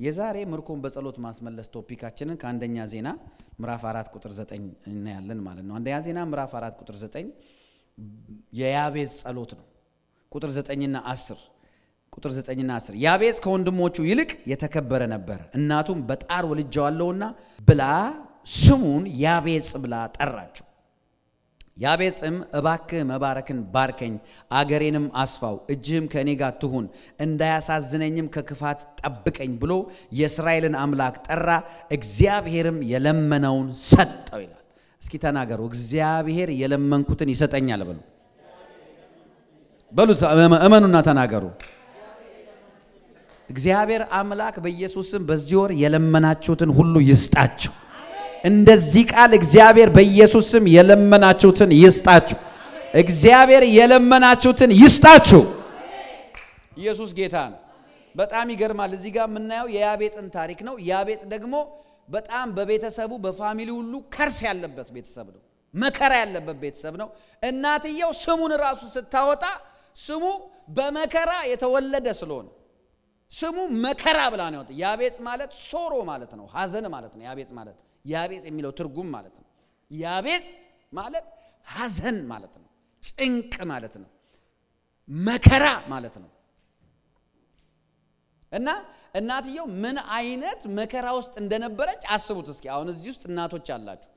የዛሬ ምርኮን በጸሎት ማስመለስ ቶፒካችንን ከአንደኛ ዜና ምዕራፍ 4 ቁጥር 9 እናያለን ማለት ነው። አንደኛ ዜና ምዕራፍ 4 ቁጥር 9 የያቤጽ ጸሎት ነው። ቁጥር 9 እና 10 ቁጥር 9 እና 10 ያቤጽ ከወንድሞቹ ይልቅ የተከበረ ነበር። እናቱም በጣር ወልጄዋለሁና ብላ ስሙን ያቤጽ ብላ ጠራችው። ያቤጽም እባክህ መባረክን ባርከኝ፣ አገሬንም አስፋው፣ እጅህም ከኔ ጋር ትሁን፣ እንዳያሳዝነኝም ከክፋት ጠብቀኝ ብሎ የእስራኤልን አምላክ ጠራ። እግዚአብሔርም የለመነውን ሰጠው ይላል። እስኪ ተናገሩ፣ እግዚአብሔር የለመንኩትን ይሰጠኛል በሉ። በሉት እመኑና ተናገሩ። እግዚአብሔር አምላክ በኢየሱስም በዚህ ወር የለመናችሁትን ሁሉ ይስጣችሁ። እንደዚህ ቃል እግዚአብሔር በኢየሱስም የለመናችሁትን ይስጣችሁ። እግዚአብሔር የለመናችሁትን ይስጣችሁ። ኢየሱስ ጌታ ነው። በጣም ይገርማል። እዚህ ጋር የምናየው የያቤጽን ታሪክ ነው። ያቤጽ ደግሞ በጣም በቤተሰቡ በፋሚሊ ሁሉ ከርስ ያለበት ቤተሰብ ነው። መከራ ያለበት ቤተሰብ ነው። እናትየው ስሙን ራሱ ስታወጣ ስሙ በመከራ የተወለደ ስለሆነ ስሙ መከራ ብላ ነው ያወጣው። ያቤጽ ማለት ሶሮ ማለት ነው፣ ሐዘን ማለት ነው። ያቤጽ ማለት ያቤጽ የሚለው ትርጉም ማለት ነው። ያቤጽ ማለት ሐዘን ማለት ነው፣ ጭንቅ ማለት ነው፣ መከራ ማለት ነው። እና እናትየው ምን አይነት መከራ ውስጥ እንደነበረች አስቡት እስኪ። አሁን እዚህ ውስጥ እናቶች አላችሁ።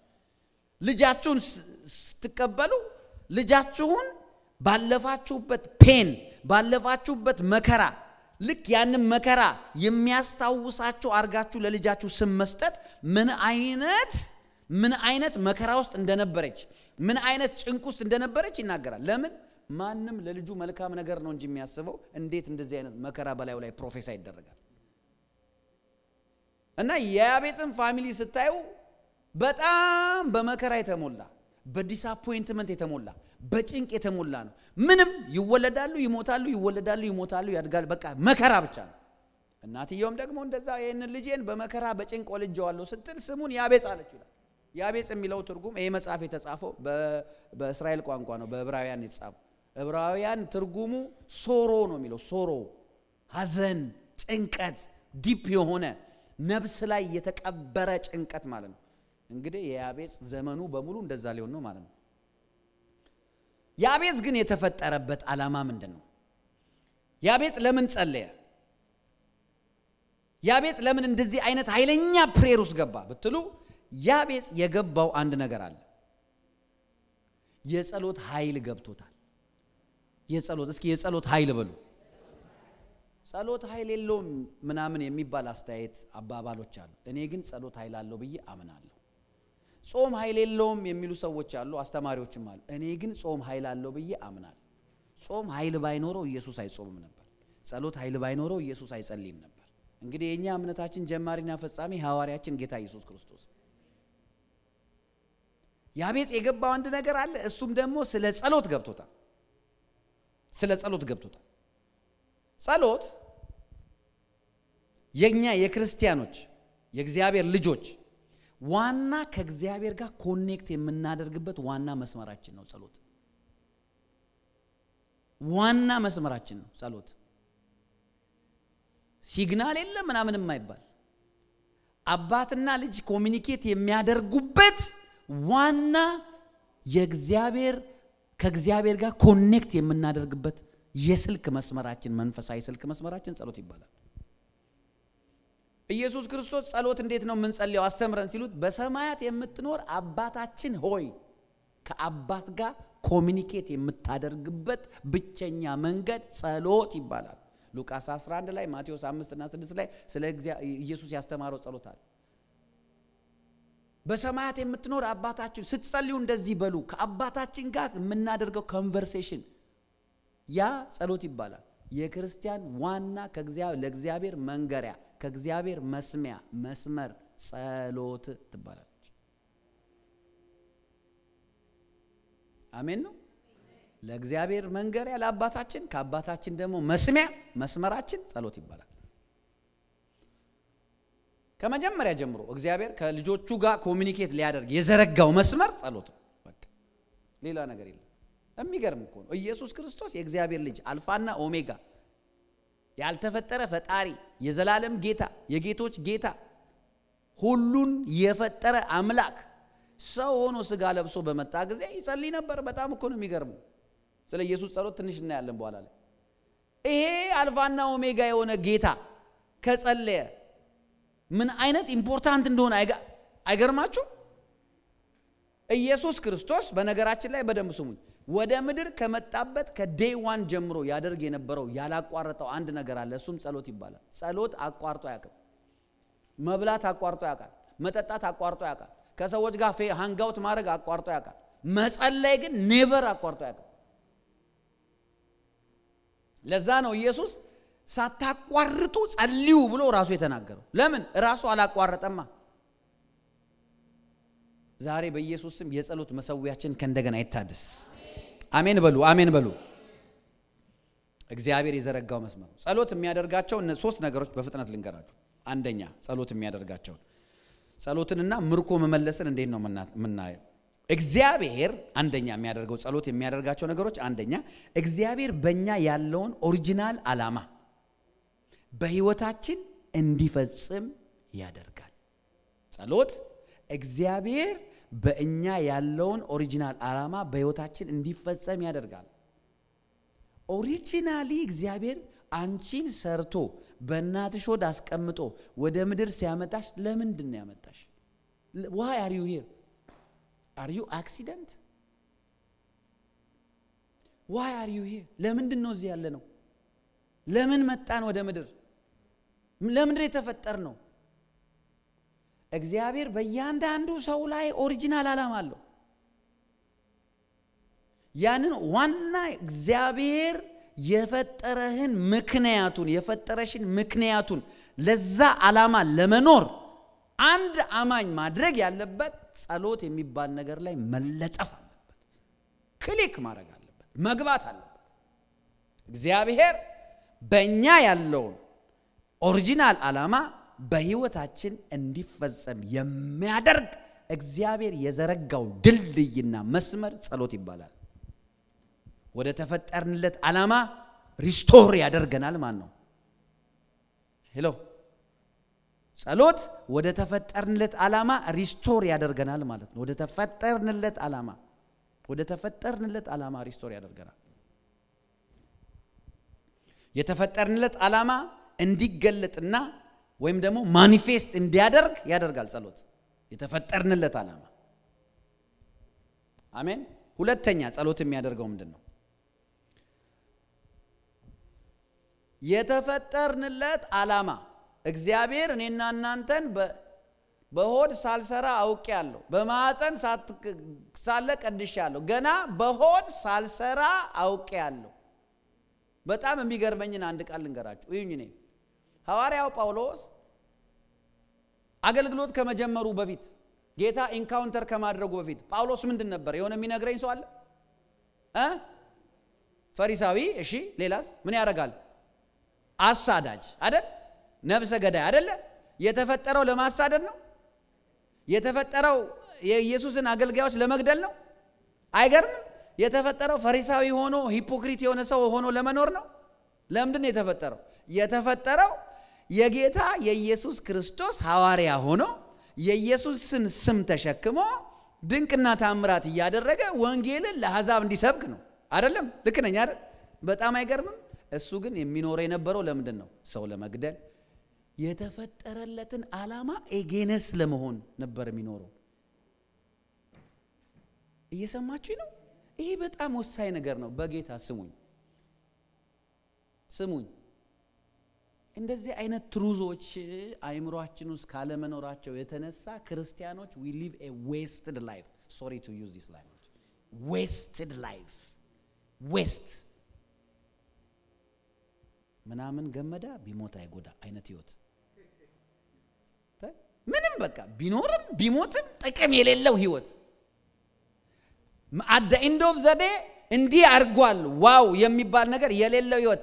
ልጃችሁን ስትቀበሉ ልጃችሁን ባለፋችሁበት ፔን ባለፋችሁበት መከራ ልክ ያንን መከራ የሚያስታውሳችሁ አርጋችሁ ለልጃችሁ ስም መስጠት ምን አይነት መከራ ውስጥ እንደነበረች ምን አይነት ጭንቅ ውስጥ እንደነበረች ይናገራል። ለምን ማንም ለልጁ መልካም ነገር ነው እንጂ የሚያስበው እንዴት እንደዚህ አይነት መከራ በላዩ ላይ ፕሮፌሰር ይደረጋል። እና የያቤጽን ፋሚሊ ስታዩ በጣም በመከራ የተሞላ በዲስአፖይንትመንት የተሞላ በጭንቅ የተሞላ ነው። ምንም ይወለዳሉ ይሞታሉ፣ ይወለዳሉ ይሞታሉ፣ ያድጋል፣ በቃ መከራ ብቻ ነው። እናትየውም ደግሞ እንደዛ ይሄንን ልጄን በመከራ በጭንቅ ወልጄዋለሁ ስትል ስሙን ያቤጽ አለችው። ያቤጽ የሚለው ትርጉም ይሄ መጽሐፍ የተጻፈው በእስራኤል ቋንቋ ነው፣ በዕብራውያን የተጻፈው። ዕብራውያን ትርጉሙ ሶሮ ነው የሚለው። ሶሮ ሐዘን፣ ጭንቀት፣ ዲፕ የሆነ ነፍስ ላይ የተቀበረ ጭንቀት ማለት ነው። እንግዲህ የያቤጽ ዘመኑ በሙሉ እንደዛ ሊሆን ነው ማለት ነው። ያቤጽ ግን የተፈጠረበት ዓላማ ምንድነው? ያቤጽ ለምን ጸለየ? ያቤጽ ለምን እንደዚህ አይነት ኃይለኛ ፕሬየር ውስጥ ገባ ብትሉ ያቤጽ የገባው አንድ ነገር አለ። የጸሎት ኃይል ገብቶታል። እስኪ የጸሎት ኃይል በሉ። ጸሎት ኃይል የለውም ምናምን የሚባል አስተያየት አባባሎች አሉ። እኔ ግን ጸሎት ኃይል አለው ብዬ አምናለሁ። ጾም ኃይል የለውም የሚሉ ሰዎች አሉ፣ አስተማሪዎችም አሉ። እኔ ግን ጾም ኃይል አለው ብዬ አምናለሁ። ጾም ኃይል ባይኖረው ኢየሱስ አይጾምም ነበር። ጸሎት ኃይል ባይኖረው ኢየሱስ አይጸልይም ነበር። እንግዲህ የኛ እምነታችን ጀማሪና ፈጻሚ ሐዋርያችን ጌታ ኢየሱስ ክርስቶስ። ያቤጽ የገባው አንድ ነገር አለ። እሱም ደግሞ ስለ ጸሎት ገብቶታል። ጸሎት የኛ የክርስቲያኖች የእግዚአብሔር ልጆች ዋና ከእግዚአብሔር ጋር ኮኔክት የምናደርግበት ዋና መስመራችን ነው። ጸሎት ዋና መስመራችን ነው። ጸሎት ሲግናል የለም ምናምን የማይባል አባትና ልጅ ኮሚኒኬት የሚያደርጉበት ዋና ከእግዚአብሔር ጋር ኮኔክት የምናደርግበት የስልክ መስመራችን፣ መንፈሳዊ ስልክ መስመራችን ጸሎት ይባላል። ኢየሱስ ክርስቶስ ጸሎት እንዴት ነው የምንጸልየው አስተምረን ሲሉት በሰማያት የምትኖር አባታችን ሆይ ከአባት ጋር ኮሚኒኬት የምታደርግበት ብቸኛ መንገድ ጸሎት ይባላል። ሉቃስ 11 ላይ ማቴዎስ 5 እና 6 ላይ ስለ ኢየሱስ ያስተማረው ጸሎት አለ። በሰማያት የምትኖር አባታችን ስትጸልዩ እንደዚህ በሉ። ከአባታችን ጋር የምናደርገው ኮንቨርሴሽን ያ ጸሎት ይባላል። የክርስቲያን ዋና ለእግዚአብሔር መንገሪያ ከእግዚአብሔር መስመር ጸሎት ትባላለች። አሜን ነው። ለእግዚአብሔር መንገሪያ ለአባታችን፣ ከአባታችን ደግሞ መስመራችን ጸሎት ይባላል። ከመጀመሪያ ጀምሮ እግዚአብሔር ከልጆቹ ጋር ኮሚኒኬት ሊያደርግ የዘረጋው መስመር ጸሎት ነው። በቃ ሌላ ነገር የለም። የሚገርም እኮ ነው። ኢየሱስ ክርስቶስ የእግዚአብሔር ልጅ አልፋና ኦሜጋ ያልተፈጠረ ፈጣሪ የዘላለም ጌታ የጌቶች ጌታ ሁሉን የፈጠረ አምላክ ሰው ሆኖ ስጋ ለብሶ በመጣ ጊዜ ይጸልይ ነበር። በጣም እኮ ነው የሚገርመው። ስለ ኢየሱስ ጸሎት ትንሽ እናያለን በኋላ ላይ። ይሄ አልፋና ኦሜጋ የሆነ ጌታ ከጸለየ ምን አይነት ኢምፖርታንት እንደሆነ አይገርማችሁ? ኢየሱስ ክርስቶስ በነገራችን ላይ በደንብ ስሙኝ፣ ወደ ምድር ከመጣበት ከዴይ 1 ጀምሮ ያደርግ የነበረው ያላቋረጠው አንድ ነገር አለ። እሱም ጸሎት ይባላል። ጸሎት አቋርጦ ያውቃል። መብላት አቋርጦ ያውቃል። መጠጣት አቋርጦ ያውቃል። ከሰዎች ጋር ሃንጋውት ማድረግ አቋርጦ ያውቃል። መጸለይ ግን ኔቨር አቋርጦ ያውቃል። ለዛ ነው ኢየሱስ ሳታቋርጡ ጸልዩ ብሎ ራሱ የተናገረው። ለምን? ራሱ አላቋረጠማ። ዛሬ በኢየሱስ ስም የጸሎት መሰዊያችን ከእንደገና ይታደስ። አሜን በሉ፣ አሜን በሉ። እግዚአብሔር የዘረጋው መስመር ጸሎት የሚያደርጋቸው ሶስት ነገሮች በፍጥነት ልንገራችሁ። አንደኛ ጸሎት የሚያደርጋቸው ጸሎትንና ምርኮ መመለስን እንዴት ነው የምናየው? እግዚአብሔር አንደኛ የሚያደርገው ጸሎት የሚያደርጋቸው ነገሮች አንደኛ እግዚአብሔር በእኛ ያለውን ኦሪጂናል ዓላማ በህይወታችን እንዲፈጽም ያደርጋል። ጸሎት እግዚአብሔር በእኛ ያለውን ኦሪጂናል ዓላማ በህይወታችን እንዲፈጸም ያደርጋል። ኦሪጂናሊ እግዚአብሔር አንቺን ሰርቶ በእናትሽ ሆድ አስቀምጦ ወደ ምድር ሲያመጣሽ ለምንድን ነው ያመጣሽ? why are you here? are you accident? why are you here? ለምንድን ነው እዚህ ያለ ነው? ለምን መጣን ወደ ምድር? ለምን የተፈጠር ነው? እግዚአብሔር በእያንዳንዱ ሰው ላይ ኦሪጂናል ዓላማ አለው። ያንን ዋና እግዚአብሔር የፈጠረህን ምክንያቱን የፈጠረሽን ምክንያቱን ለዛ ዓላማ ለመኖር አንድ አማኝ ማድረግ ያለበት ጸሎት የሚባል ነገር ላይ መለጠፍ አለበት። ክሊክ ማድረግ አለበት። መግባት አለበት። እግዚአብሔር በእኛ ያለውን ኦሪጂናል ዓላማ በህይወታችን እንዲፈጸም የሚያደርግ እግዚአብሔር የዘረጋው ድልድይና መስመር ጸሎት ይባላል። ወደ ተፈጠርንለት ዓላማ ሪስቶር ያደርገናል ማለት ነው። ሄሎ ጸሎት ወደ ተፈጠርንለት ዓላማ ሪስቶር ያደርገናል ማለት ነው። ወደ ተፈጠርንለት ዓላማ ሪስቶር ያደርገናል። የተፈጠርንለት ዓላማ እንዲገለጥና ወይም ደግሞ ማኒፌስት እንዲያደርግ ያደርጋል ጸሎት። የተፈጠርንለት ዓላማ አሜን። ሁለተኛ ጸሎት የሚያደርገው ምንድነው? የተፈጠርንለት ዓላማ እግዚአብሔር እኔና እናንተን በሆድ ሳልሰራ አውቄያለሁ፣ በማህፀን ሳለ ቀድሻለሁ፣ ገና በሆድ ሳልሰራ አውቄያለሁ። በጣም የሚገርመኝን አንድ ቃል ልንገራችሁ። እዩኝ። ሐዋርያው ጳውሎስ አገልግሎት ከመጀመሩ በፊት ጌታ ኢንካውንተር ከማድረጉ በፊት ጳውሎስ ምንድን ነበር? የሆነ የሚነግረኝ ሰው አለ? ፈሪሳዊ። እሺ፣ ሌላስ ምን ያደርጋል? አሳዳጅ አይደል? ነብሰ ገዳይ አይደል? የተፈጠረው ለማሳደድ ነው። የተፈጠረው የኢየሱስን አገልጋዮች ለመግደል ነው። አይገርም? የተፈጠረው ፈሪሳዊ ሆኖ ሂፖክሪት የሆነ ሰው ሆኖ ለመኖር ነው። ለምንድን ነው የተፈጠረው? የተፈጠረው የጌታ የኢየሱስ ክርስቶስ ሐዋርያ ሆኖ የኢየሱስን ስም ተሸክሞ ድንቅና ታምራት እያደረገ ወንጌልን ለአሕዛብ እንዲሰብክ ነው። አይደለም? ልክ ነኝ አይደል? በጣም አይገርምም? እሱ ግን የሚኖር የነበረው ለምንድን ነው? ሰው ለመግደል የተፈጠረለትን ዓላማ ኤጌነስ ለመሆን ነበር የሚኖረው። እየሰማችሁ ነው? ይሄ በጣም ወሳኝ ነገር ነው። በጌታ ስሙኝ። እንደዚህ አይነት ትሩዞች አይምሮአችን ውስጥ ካለ መኖራቸው የተነሳ ክርስቲያኖች we live a wasted life. sorry to use this language. wasted life. waste ምናምን ገመዳ ቢሞት አይጎዳ አይነት ህይወት። ምንም በቃ ቢኖርም ቢሞትም ጥቅም የሌለው ህይወት። at the end of the day እንዲህ አርጓል ዋው የሚባል ነገር የሌለው ህይወት።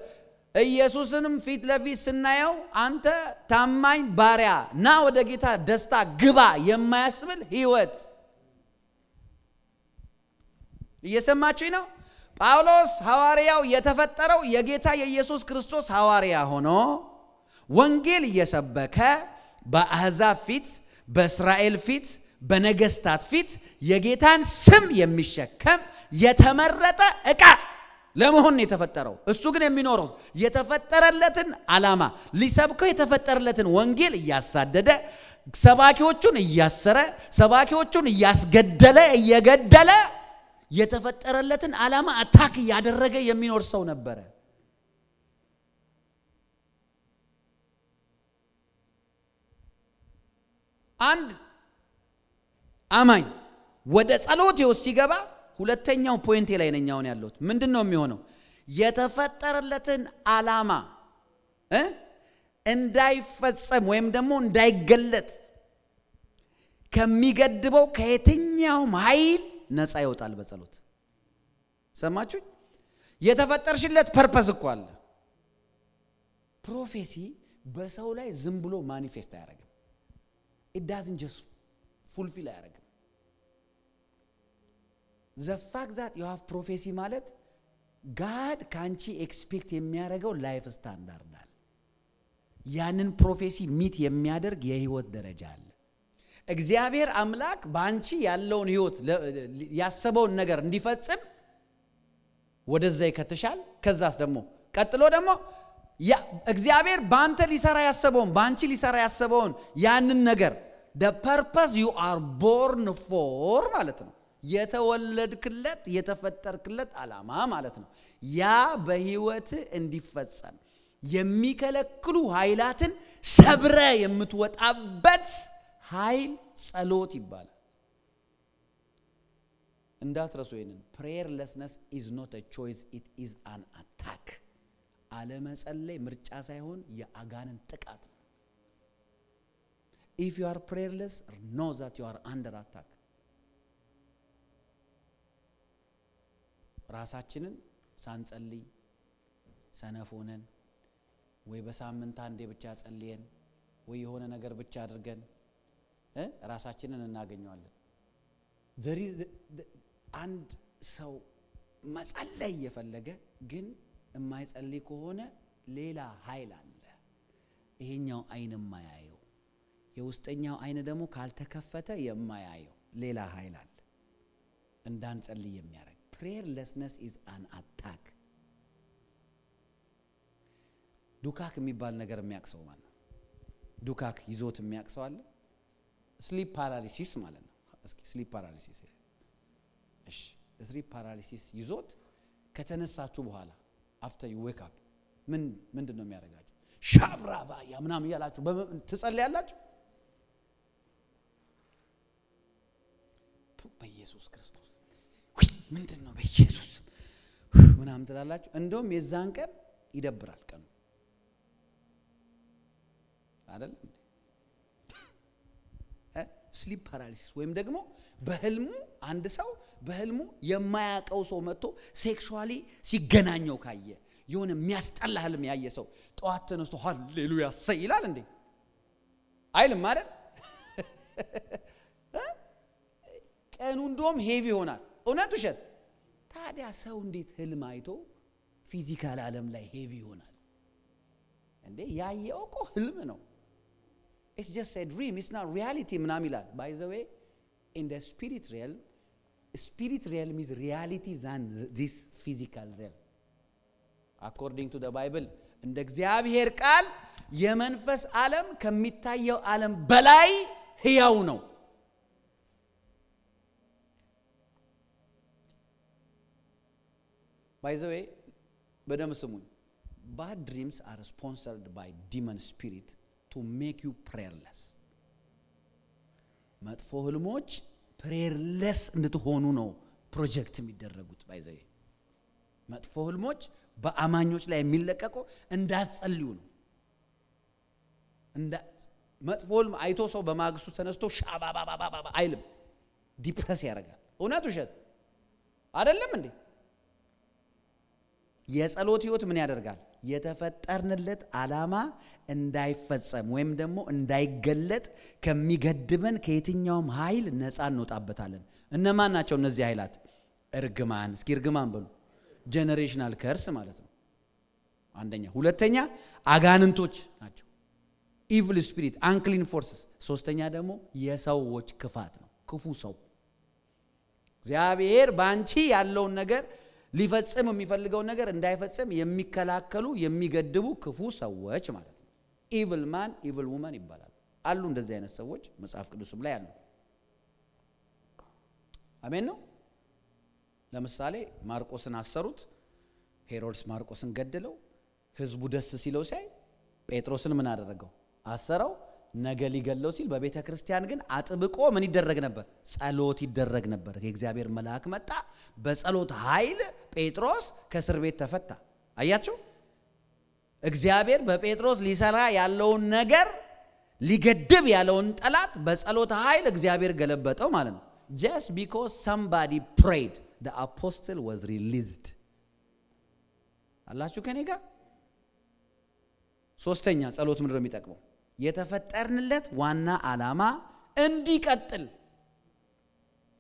ኢየሱስንም ፊት ለፊት ስናየው አንተ ታማኝ ባሪያ ና ወደ ጌታ ደስታ ግባ የማያስብል ህይወት። እየሰማችሁ ነው? ጳውሎስ ሐዋርያው የተፈጠረው የጌታ የኢየሱስ ክርስቶስ ሐዋርያ ሆኖ ወንጌል እየሰበከ በአሕዛብ ፊት በእስራኤል ፊት በነገስታት ፊት የጌታን ስም የሚሸከም የተመረጠ ዕቃ ለመሆን የተፈጠረው። እሱ ግን የሚኖረው የተፈጠረለትን ዓላማ ሊሰብከው የተፈጠረለትን ወንጌል እያሳደደ ሰባኪዎቹን እያሰረ ሰባኪዎቹን እያስገደለ እየገደለ የተፈጠረለትን ዓላማ አታክ ያደረገ የሚኖር ሰው ነበር። አንድ አማኝ ወደ ጸሎት ሲገባ ሁለተኛው ፖይንት ላይ ነኛውን ያለሁት ምንድነው የሚሆነው? የተፈጠረለትን ዓላማ እንዳይፈጸም ወይም ደግሞ እንዳይገለጥ ከሚገድበው ከየትኛው ኃይል ነፃ ይወጣል በጸሎት። ሰማችሁ? የተፈጠርሽለት ፐርፐስ እኮ አለ። ፕሮፌሲ በሰው ላይ ዝም ብሎ ማኒፌስት አያደርግም። it doesn't just fulfill አያደርግም። the fact that you have prophecy ማለት God ካንቺ ኤክስፔክት የሚያደርገው ላይፍ ስታንዳርድ አለ። ያንን ፕሮፌሲ ሚት የሚያደርግ የህይወት ደረጃ አለ። እግዚአብሔር አምላክ ባንቺ ያለውን ህይወት ያሰበውን ነገር እንዲፈጽም ወደዛ ይከተሻል። ከዛስ ደግሞ ቀጥሎ ደግሞ እግዚአብሔር ባንተ ሊሰራ ያሰበውን ባንቺ ሊሰራ ያሰበውን ያንን ነገር the purpose you are born for ማለት ነው። የተወለድክለት የተፈጠርክለት ዓላማ ማለት ነው። ያ በህይወት እንዲፈጸም የሚከለክሉ ኃይላትን ሰብረ የምትወጣበት ኃይል ጸሎት ይባላል። እንዳትረሱ ይሄንን prayerlessness is not a choice, it is an attack. አለመጸለይ ምርጫ ሳይሆን የአጋንንት ጥቃት ነው። if you are prayerless, know that you are under attack. ራሳችንን ሳንጸልይ ሰነፎነን ወይ በሳምንት አንዴ ብቻ ጸልየን ወይ የሆነ ነገር ብቻ አድርገን ራሳችንን እናገኘዋለን። there is አንድ ሰው መጸለይ የፈለገ ግን የማይጸልይ ከሆነ ሌላ ኃይል አለ። ይሄኛው አይን የማያየው የውስጠኛው አይን ደግሞ ካልተከፈተ የማያየው ሌላ ኃይል አለ እንዳንጸልይ የሚያደርግ። prayerlessness is an attack. ዱካክ የሚባል ነገር የሚያክሰው ማለት ነው። ዱካክ ይዞት የሚያክሰው አለ። sleep paralysis ማለት ነው። እስኪ sleep paralysis እሺ sleep paralysis ይዞት ከተነሳችሁ በኋላ after you wake up ምንድነው የሚያደርጋችሁ? ሻብራባ ያምናም ያላችሁ ትጸልያላችሁ? በኢየሱስ ክርስቶስ ምንድነው በኢየሱስ ምናምን ትላላችሁ። እንደውም የዛን ቀን ይደብራል ቀኑ አይደል? sleep paralysis ወይም ደግሞ በህልሙ አንድ ሰው በህልሙ የማያቀው ሰው መጥቶ ሴክሹአሊ ሲገናኘው ካየ የሆነ የሚያስጠላ ህልም ያየ ሰው ጧት ተነስቶ ሃሌሉያ ይላል እንዴ? አይልም አይደል? ቀኑ እንደውም ሄቪ ይሆናል። እውነት ውሸት? ታዲያ ሰው እንዴት ህልም አይቶ ፊዚካል ዓለም ላይ ሄቪ ይሆናል እንዴ? ያየው እኮ ህልም ነው። It's just a dream, it's not reality ምናም ይላል። By the way, in the spirit realm is reality than this physical realm. According to the Bible, እንደ እግዚአብሔር ቃል የመንፈስ ዓለም ከሚታየው ዓለም በላይ ህያው ነው። By the way, በደም ስሙኝ። Bad dreams are sponsored by demon spirit to make you prayerless. መጥፎ ህልሞች prayerless እንድትሆኑ ነው ፕሮጀክት የሚደረጉት። by the way መጥፎ ህልሞች በአማኞች ላይ የሚለቀቁ እንዳትጸልዩ ነው። መጥፎ ህልም አይቶ ሰው በማግስቱ ተነስቶ ሻባባባባ አይልም፣ ዲፕረስ ያደርጋል። እውነት ውሸት አይደለም እንዴ? የጸሎት ህይወት ምን ያደርጋል? የተፈጠርንለት ዓላማ እንዳይፈጸም ወይም ደግሞ እንዳይገለጥ ከሚገድበን ከየትኛውም ኃይል ነፃ እንወጣበታለን። እነማን ናቸው እነዚህ ኃይላት? እርግማን። እስኪ እርግማን በሉ። ጄነሬሽናል ከርስ ማለት ነው አንደኛ ሁለተኛ አጋንንቶች ናቸው ኢቪል ስፒሪት አንክሊን ፎርስስ ሶስተኛ ደግሞ የሰዎች ክፋት ነው ክፉ ሰው እግዚአብሔር ባንቺ ያለውን ነገር ሊፈጽም የሚፈልገው ነገር እንዳይፈጽም የሚከላከሉ የሚገድቡ ክፉ ሰዎች ማለት ነው ኢቪል ማን ኢቪል ውመን ይባላል አሉ እንደዚህ አይነት ሰዎች መጽሐፍ ቅዱስም ላይ አሉ አሜን ነው ለምሳሌ ማርቆስን አሰሩት ሄሮድስ ማርቆስን ገደለው ህዝቡ ደስ ሲለው ሳይ ጴጥሮስን ምን አደረገው አሰረው ነገ ሊገለው ሲል በቤተ ክርስቲያን ግን አጥብቆ ምን ይደረግ ነበር ጸሎት ይደረግ ነበር የእግዚአብሔር መልአክ መጣ በጸሎት ኃይል ጴጥሮስ ከእስር ቤት ተፈታ አያችሁ እግዚአብሔር በጴጥሮስ ሊሰራ ያለውን ነገር ሊገድብ ያለውን ጠላት በጸሎት ኃይል እግዚአብሔር ገለበጠው ማለት ነው just because somebody prayed the apostle was released አላችሁ ከኔ ጋር ሶስተኛ ጸሎት ምንድነው የሚጠቅመው የተፈጠርንለት ዋና ዓላማ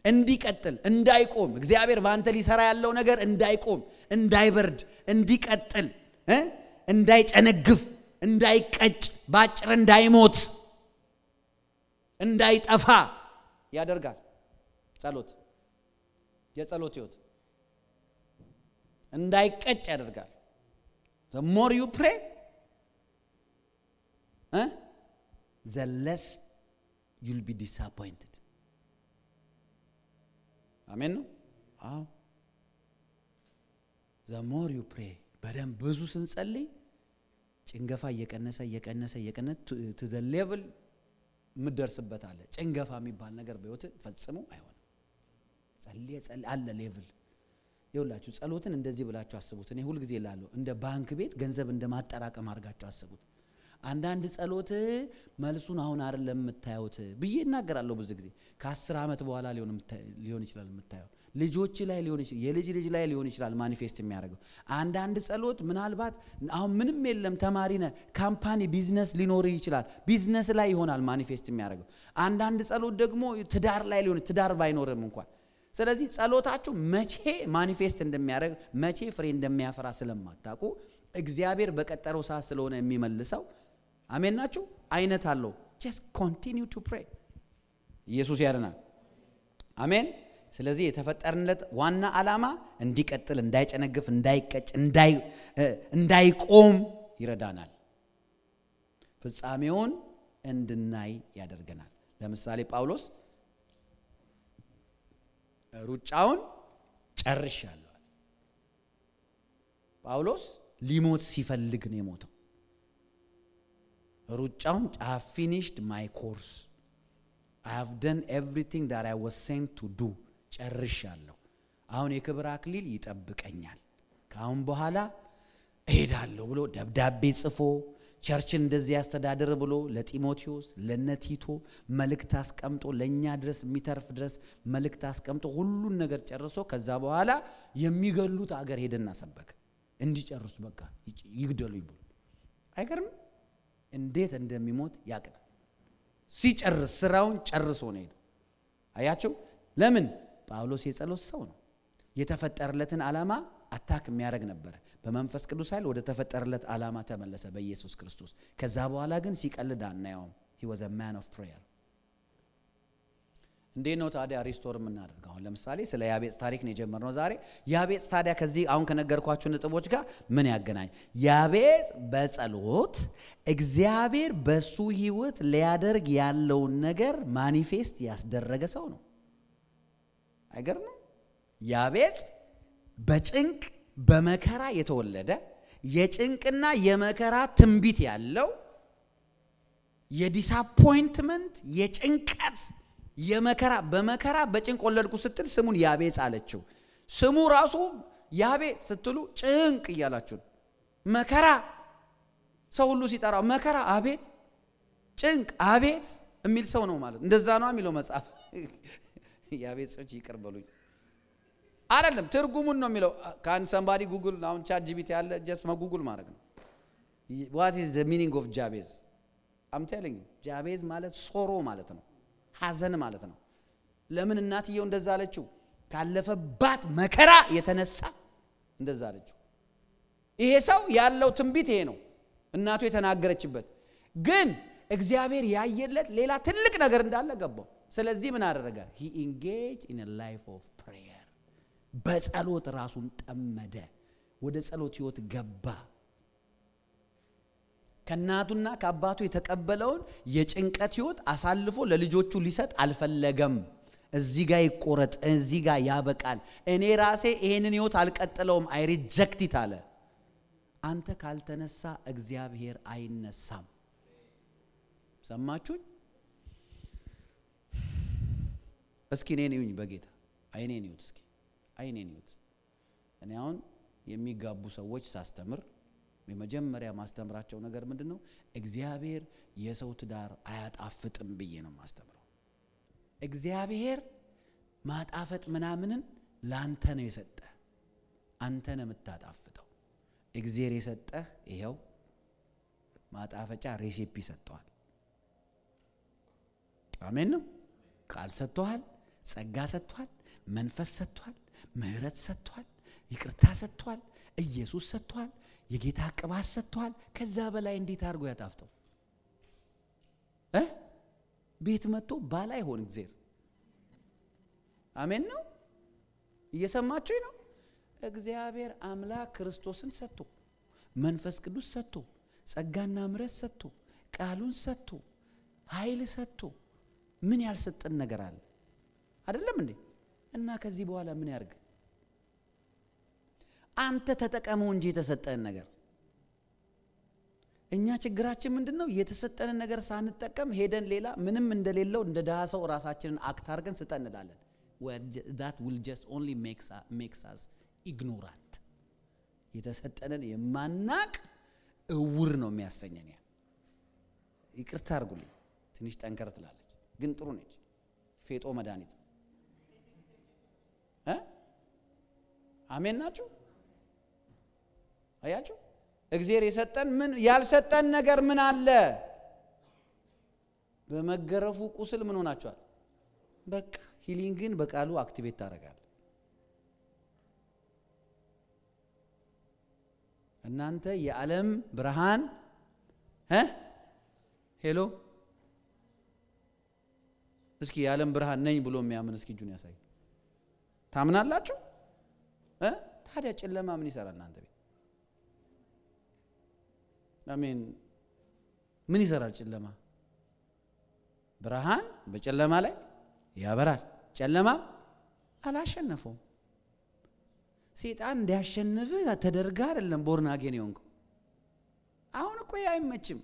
እንዲቀጥል እንዳይቆም እግዚአብሔር ባንተ ሊሰራ ያለው ነገር እንዳይቆም እንዳይበርድ እንዲቀጥል እንዳይጨነግፍ እንዳይቀጭ ባጭር እንዳይሞት እንዳይጠፋ ያደርጋል ጸሎት የጸሎት ህይወት እንዳይቀጭ ያደርጋል the more you pray the less you'll be disappointed amen no the more you pray በደንብ ብዙ ስንጸልይ ጭንገፋ እየቀነሰ to the level ምደርስበት አለ ጭንገፋ የሚባል ነገር በህይወት ፈጽሞ አይሆንም ጸልይ አለ ሌቭል ይውላችሁ ጸሎትን እንደዚህ ብላችሁ አስቡት እኔ ሁሉ ጊዜ እላለሁ እንደ ባንክ ቤት ገንዘብ እንደማጠራቀም አድርጋችሁ አስቡት አንዳንድ ጸሎት መልሱን አሁን አይደለም የምታዩት ብዬ እናገራለሁ ብዙ ጊዜ ከ10 አመት በኋላ ሊሆን ይችላል የምታየው ልጆች ላይ ሊሆን ይችላል የልጅ ላይ ሊሆን ይችላል ማኒፌስት የሚያደርገው አንዳንድ ጸሎት ምናልባት አሁን ምንም የለም ተማሪ ነህ ካምፓኒ ቢዝነስ ሊኖር ይችላል ቢዝነስ ላይ ይሆናል ማኒፌስት የሚያደርገው አንዳንድ ጸሎት ደግሞ ትዳር ላይ ሊሆን ትዳር ባይኖርም እንኳን ስለዚህ ጸሎታችሁ መቼ ማኒፌስት እንደሚያደርግ መቼ ፍሬ እንደሚያፈራ ስለማታውቁ እግዚአብሔር በቀጠረው ሰዓት ስለሆነ የሚመልሰው አሜን ናችሁ አይነት አለው just continue to pray ኢየሱስ ያድናል አሜን ስለዚህ የተፈጠርንለት ዋና ዓላማ እንዲቀጥል እንዳይጨነግፍ እንዳይቀጭ እንዳይቆም ይረዳናል ፍጻሜውን እንድናይ ያደርገናል ለምሳሌ ጳውሎስ ሩጫውን ጨርሻለሁ ጳውሎስ ሊሞት ሲፈልግ ነው የሞተው ሩጫውን I finished my course I have done everything that I was sent to do ጨርሻለሁ አሁን የክብር አክሊል ይጠብቀኛል ካሁን በኋላ እሄዳለሁ ብሎ ደብዳቤ ጽፎ ቸርችን እንደዚህ ያስተዳደር ብሎ ለጢሞቴዎስ ለነቲቶ መልእክት አስቀምጦ ለኛ ድረስ የሚተርፍ ድረስ መልእክት አስቀምጦ ሁሉን ነገር ጨርሶ ከዛ በኋላ የሚገሉት አገር ሄደና ሰበከ እንዲጨርሱ በቃ ይግደሉ ይብሉ አይገርም እንዴት እንደሚሞት ያቀና ሲጨርስ ስራውን ጨርሶ ነው አያችሁ ለምን ጳውሎስ የጸሎት ሰው ነው የተፈጠረለትን ዓላማ አታክ የሚያደርግ ነበር በመንፈስ ቅዱስ ኃይል ወደ ተፈጠረለት ዓላማ ተመለሰ በኢየሱስ ክርስቶስ ከዛ በኋላ ግን ሲቀልድ አናየው he was a man of prayer እንዴት ነው ታዲያ ሪስቶር የምናደርገው አሁን ለምሳሌ ስለ ያቤጽ ታሪክ ነው የጀመርነው ዛሬ ያቤጽ ታዲያ ከዚህ አሁን ከነገርኳችሁ ነጥቦች ጋር ምን ያገናኝ ያቤጽ በጸሎት እግዚአብሔር በሱ ህይወት ሊያደርግ ያለውን ነገር ማኒፌስት ያስደረገ ሰው ነው አይገርም ያቤጽ በጭንቅ በመከራ የተወለደ የጭንቅና የመከራ ትንቢት ያለው የዲስአፖይንትመንት የጭንቀት የመከራ በመከራ በጭንቅ ወለድኩ ስትል ስሙን ያቤጽ አለችው ስሙ ራሱ ያቤጽ ስትሉ ጭንቅ ይያላችሁ መከራ ሰው ሁሉ ሲጠራው መከራ አቤት ጭንቅ አቤት የሚል ሰው ነው ማለት እንደዛ ነው የሚለው መጽሐፍ ያቤጽ ይቀርበሉኝ አይደለም ትርጉሙን ነው የሚለው ካን somebody google now chat gpt ያለ just ማጉግል ማድረግ ነው what is the meaning of jabez I'm telling you jabez ማለት ሶሮ ማለት ነው ሐዘን ማለት ነው ለምን እናትየው እንደዛ አለችው ካለፈባት መከራ የተነሳ እንደዛ አለችው። ይሄ ሰው ያለው ትንቢት ይሄ ነው እናቱ የተናገረችበት ግን እግዚአብሔር ያየለት ሌላ ትልቅ ነገር እንዳለ ገባው ስለዚህ ምን አደረገ he engaged in a life of prayer በጸሎት ራሱን ጠመደ ወደ ጸሎት ህይወት ገባ ከናቱና ከአባቱ የተቀበለውን የጭንቀት ህይወት አሳልፎ ለልጆቹ ሊሰጥ አልፈለገም እዚህ ጋር ይቆረጥ እዚህ ጋር ያበቃል እኔ ራሴ ይሄንን ህይወት አልቀጥለውም አይ ሪጀክት ኢት አለ አንተ ካልተነሳ እግዚአብሔር አይነሳም ሰማችሁ እስኪ እኔን ይሁን በጌታ አይኔን ይሁት እስኪ አይኔን ይሁት እኔ አሁን የሚጋቡ ሰዎች ሳስተምር በመጀመሪያ ማስተምራቸው ነገር ምንድነው እግዚአብሔር የሰው ትዳር አያጣፍጥም ብዬ ነው ማስተምረው እግዚአብሔር ማጣፈጥ ምናምንን ላንተ ነው የሰጠ አንተ ነው የምታጣፍጠው እግዚአብሔር የሰጠህ ይሄው ማጣፈጫ ሬሲፒ ሰጥቷል አሜን ነው ቃል ሰጥቷል ጸጋ ሰጥቷል መንፈስ ሰጥቷል ምህረት ሰጥቷል ይቅርታ ሰጥቷል ኢየሱስ ሰጥቷል የጌታ ቅባት ሰጥቷል ከዛ በላይ እንዴት አድርጎ ያጣፍጠው ቤት መጥቶ ባላይ ሆን እግዚአብሔር አሜን ነው እየሰማችሁ ነው እግዚአብሔር አምላክ ክርስቶስን ሰጥቶ መንፈስ ቅዱስ ሰጥቶ ጸጋና ምህረት ሰጥቶ ቃሉን ሰጥቶ ኃይል ሰጥቶ ምን ያልሰጠን ነገር አለ አይደለም እንዴ እና ከዚህ በኋላ ምን ያርግ አንተ ተጠቀመው እንጂ የተሰጠን ነገር እኛ ችግራችን ምንድነው የተሰጠን ነገር ሳንጠቀም ሄደን ሌላ ምንም እንደሌለው እንደ ደሃ ሰው ራሳችንን አክት አድርገን ስጠን እንላለን that will just only makes us ignorant የተሰጠንን የማናቅ እውር ነው የሚያሰኘን ያ ይቅርታ አድርጉልኝ ትንሽ ጠንከር ትላለች ግን ጥሩ ነች ፌጦ መድኃኒት አሜን ናችሁ አያችሁ እግዚአብሔር የሰጠን ምን ያልሰጠን ነገር ምን አለ በመገረፉ ቁስል ምን ሆናችኋል በቃ ሂሊንግን በቃሉ አክቲቬት ታደርጋለህ እናንተ የዓለም ብርሃን ሄሎ እስኪ የዓለም ብርሃን ነኝ ብሎ የሚያምን እስኪ እጁን ያሳይ ታምናላችሁ ታዲያ ጨለማ ምን ይሰራል እናንተ ቤት አሜን ምን ይሰራል ጨለማ ብርሃን በጨለማ ላይ ያበራል ጨለማ አላሸነፈው ሰይጣን እንዲያሸንፍ ተደርጋ አይደለም ቦርናጌን ይሆንከው አሁን እኮ አይመችም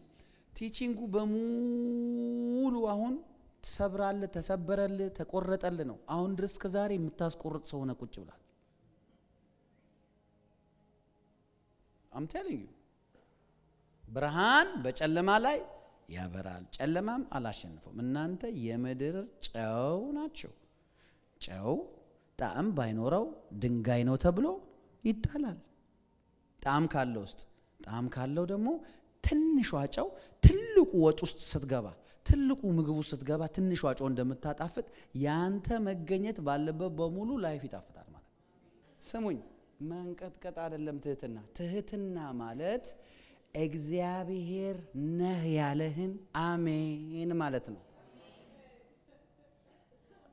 ቲቺንጉ በሙሉ አሁን ተሰብራለ ተሰበረለ ተቆረጠለ ነው አሁን ድረስ ከዛሬ የምታስቆርጥ ሰው ሆነ ቁጭ ብሏል I'm telling you ብርሃን በጨለማ ላይ ያበራል ጨለማም አላሸንፈውም እናንተ የምድር ጨው ናችሁ ጨው ጣዕም ባይኖረው ድንጋይ ነው ተብሎ ይጣላል ጣዕም ካለው ደግሞ ትንሿ ጨው ትልቁ ወጥ ውስጥ ስትገባ ትልቁ ምግብ ውስጥ ስትገባ ትንሿ ጨው እንደምታጣፍጥ ያንተ መገኘት ባለበት በሙሉ ላይፍ ይጣፍጣል ማለት ስሙኝ መንቀጥቀጥ አይደለም ትህትና ማለት እግዚአብሔር ነህ ያለህን አሜን ማለት ነው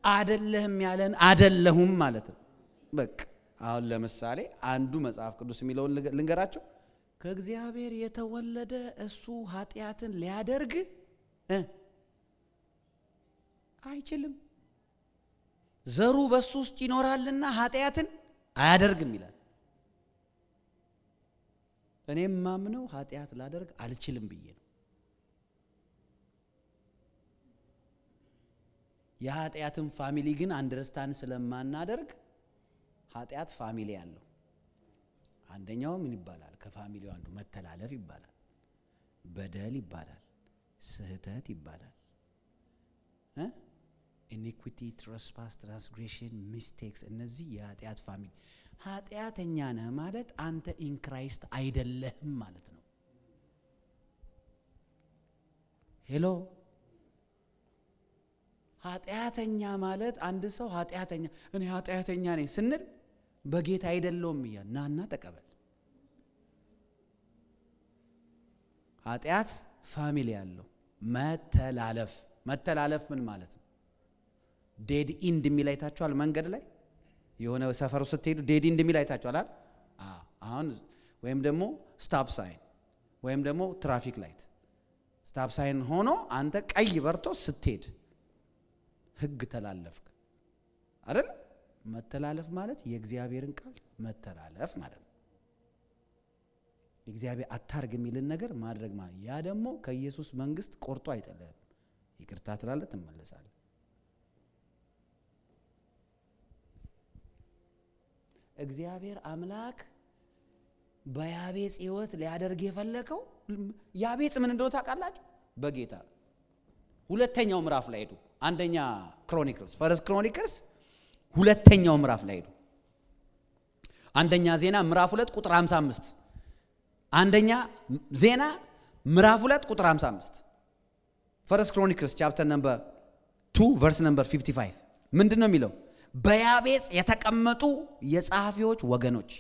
አይደለህም ያለን አይደለሁም ማለት ነው በቃ አሁን ለምሳሌ አንዱ መጽሐፍ ቅዱስ የሚለው ልንገራችሁ ከእግዚአብሔር የተወለደ እሱ ኃጢያትን ሊያደርግ አይችልም ዘሩ በሱ ውስጥ ይኖራልና ኃጢያትን አያደርግም ይላል እኔም ማምነው ኃጢያት ላደርግ አልችልም ብዬ ነው የኃጢያትን ፋሚሊ ግን አንደርስታንድ ስለማናደርግ ኃጢያት ፋሚሊ ያለው አንደኛው ምን ይባላል ከፋሚሊው አንዱ መተላለፍ ይባላል በደል ይባላል ስህተት ይባላል iniquity trespass transgression mistakes እነዚህ የኃጢያት ፋሚሊ ኃጢያተኛ ነህ ማለት አንተ ኢን ክራይስት አይደለህም ማለት ነው ሄሎ ኃጢያተኛ ማለት አንድ ሰው ኃጢያተኛ እኔ ኃጢያተኛ ነኝ ስንል በጌታ አይደለም ናና ተቀበል ኃጢአት ፋሚሊ ያለው መተላለፍ ምን ማለት ነው ዴድ ኢንድ የሚላይታችኋል መንገድ ላይ የሆነ ሰፈሩ ስትሄዱ ዴድ ኢንድ የሚላይታችኋል አይደል አሁን ወይም ደግሞ ስታፕ ሳይን ወይም ደግሞ ትራፊክ ላይት ስታፕ ሳይን ሆኖ አንተ ቀይ በርቶ ስትሄድ ህግ ተላለፍክ አይደል መተላለፍ ማለት የእግዚአብሔርን ቃል መተላለፍ ማለት ነው እግዚአብሔር አታርግ የሚልን ነገር ማድረግ ማለት ያ ደግሞ ከኢየሱስ መንግስት ቆርጦ አይጠለም ይቅርታ ትላለህ ተመለሳለህ እግዚአብሔር አምላክ በያቤጽ ህይወት ሊያደርግ የፈለከው ያቤጽ ምን እንደሆነ ታውቃላችሁ በጌታ ሁለተኛው ምዕራፍ ላይ ሄዱ አንደኛ ክሮኒክልስ ፈርስት ክሮኒክልስ ሁለተኛው ምዕራፍ ላይ ሄዱ አንደኛ ዜና ምዕራፍ 2 ቁጥር 55 አንደኛ ዜና ምዕራፍ 2 ቁጥር 55 ፈርስት ክሮኒክልስ ቻፕተር ነምበር 2 ቨርስ ነምበር 55 ምንድነው የሚለው በያቤጽ የተቀመጡ የጻፊዎች ወገኖች